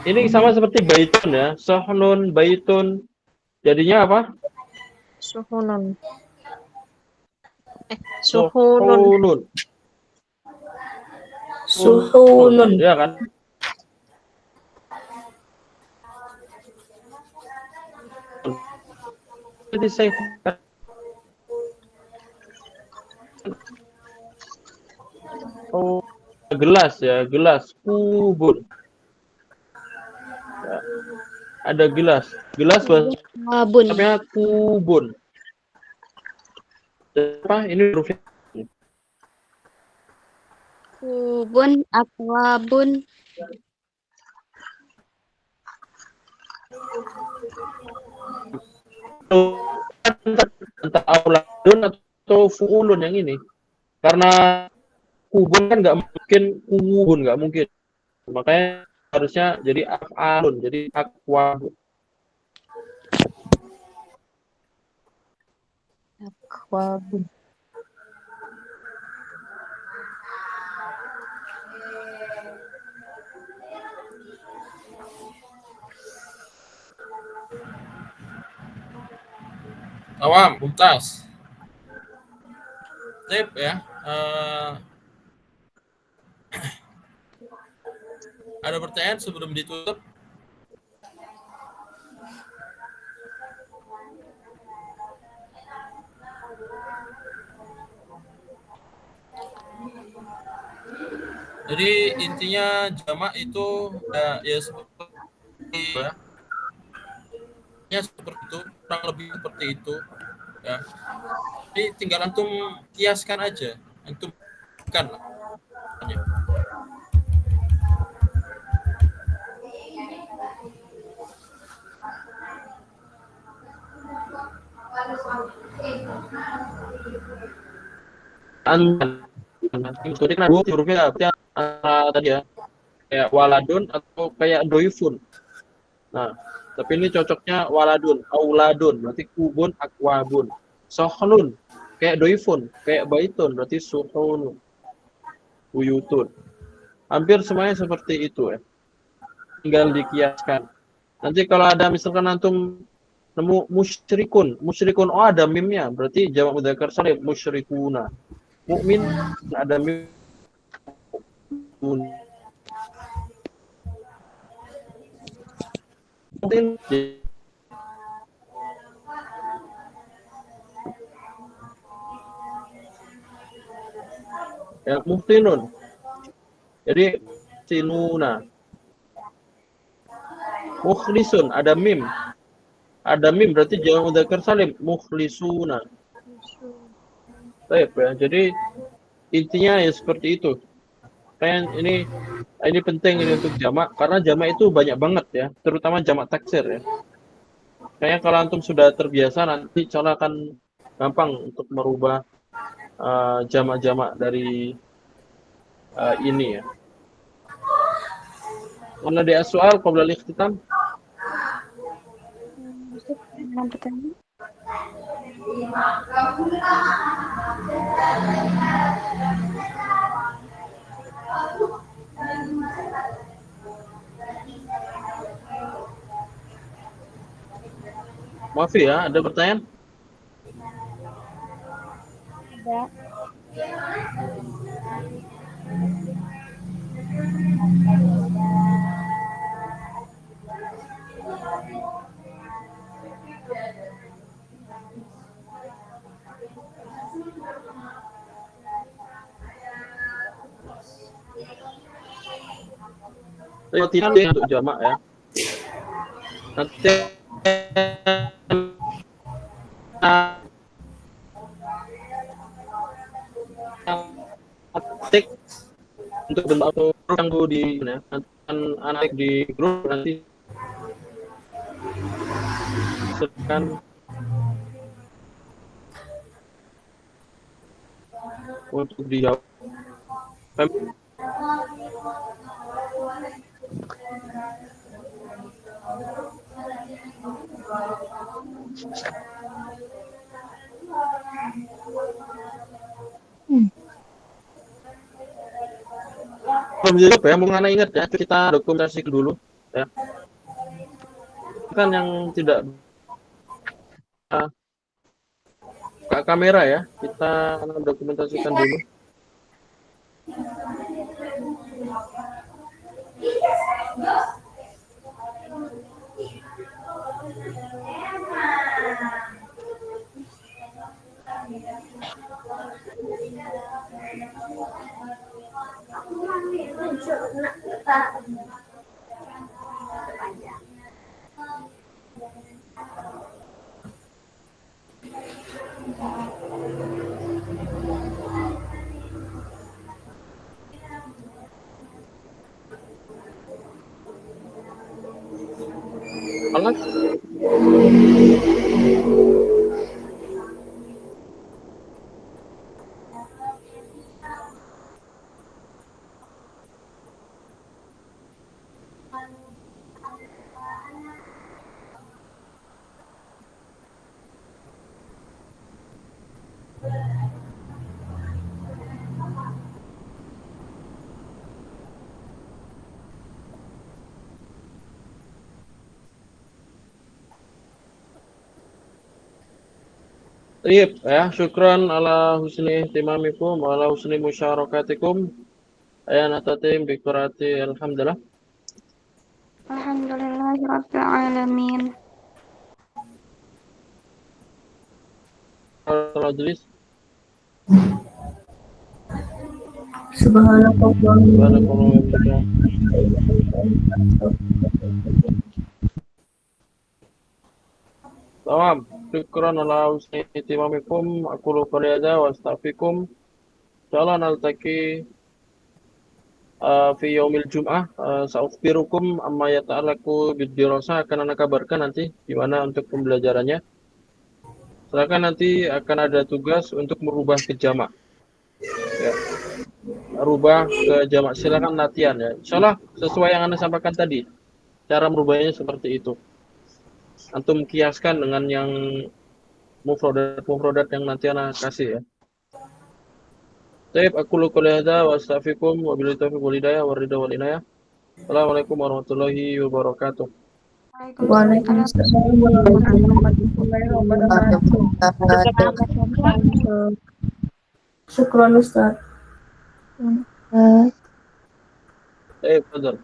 Ini sama seperti baitun ya. Sahnun, baitun. Jadinya apa? Suhunun. Suhunun. Suhunun. Ya kan? Jadi saya gelas ya, gelas kubun. Ya, ada gelas Akwabun. bahasanya kubun. Apa ini hurufnya? Kubun. Akwabun. Entah auladun atau fuulun yang ini. Karena kubun kan nggak mungkin kubun, nggak mungkin. Makanya harusnya jadi af'alun, jadi akwabun. Akwabun. Awam, Mumtaz. Tip ya. Ada pertanyaan sebelum ditutup? Jadi intinya jamak itu ya seperti ya seperti itu, kurang lebih seperti itu ya. Jadi tinggal antum kiaskan aja, antum kan Maksudnya kan dua hurufnya tadi ya, kayak waladun atau kayak doifun. Nah, tapi ini cocoknya waladun, auladun, berarti kubun, akwabun. Sohnun, kayak doifun, kayak baitun, berarti suhunun, buyutun. Hampir semuanya seperti itu ya. Tinggal dikiaskan. Nanti kalau ada misalkan antum nemu musyrikun, oh ada mimnya, berarti jamak mudzakkar salim, musyrikuna. Mukmin ada mim. Ya, muhsinun. Jadi sinuna. Mukhlisun ada mim. Ada mim berarti jamak mudzakkar salim, mukhlisuna. Baik ya. Jadi intinya ya seperti itu. Kayak ini penting ini untuk jamak karena jamak itu banyak banget ya, terutama jamak taksir ya. Kayaknya kalau antum sudah terbiasa nanti insya akan gampang untuk merubah jamak-jamak dari ini ya. Mana dia soal qabla al-ikhtitam? Maaf ya, ada pertanyaan? Ada. Tidak untuk jamak ya. Nanti tik untuk bentuk atau yang di ya. Nanti anak di grup nanti sekan untuk dijawab. Belum dijawab ya, mungkin anak ingat ya, kita dokumentasi dulu ya. Kan yang tidak buka kamera ya, kita dokumentasikan dulu. Alas? Baik, ya, syukran ala husni ihtimamikum wa ala husni musyarakatikum. Ya, natatim biqiraati alhamdulillah. Alhamdulillahirabbil alamin. Al-majlis. Subhanallah. Barakallahu fikum. Tamam, syukran ala husni ihtimamikum. Aqulu qali hadza wa astaghfirukum. Insyaallah naltaqi fi yaumil jum'ah. Sa'ukhbirukum amma yata'allaqu bid-dirasah, akan ana kabarkan nanti gimana untuk pembelajarannya. Silakan nanti akan ada tugas untuk merubah ke jamak. Ya. Rubah ke jamak, silakan latihan ya. Insyaallah sesuai yang Anda sampaikan tadi. Cara merubahnya seperti itu. Antum kiaskan dengan yang mufradat yang nanti Anda kasih ya. Baik, aku qouli hadza wa astaghfirukum wa billahi taufiq wal hidayah war ridha wal inayah. Assalamualaikum warahmatullahi wabarakatuh. Waalaikumsalam warahmatullahi wabarakatuh. Syukran Ustaz. Eh, Baik, Fadhal.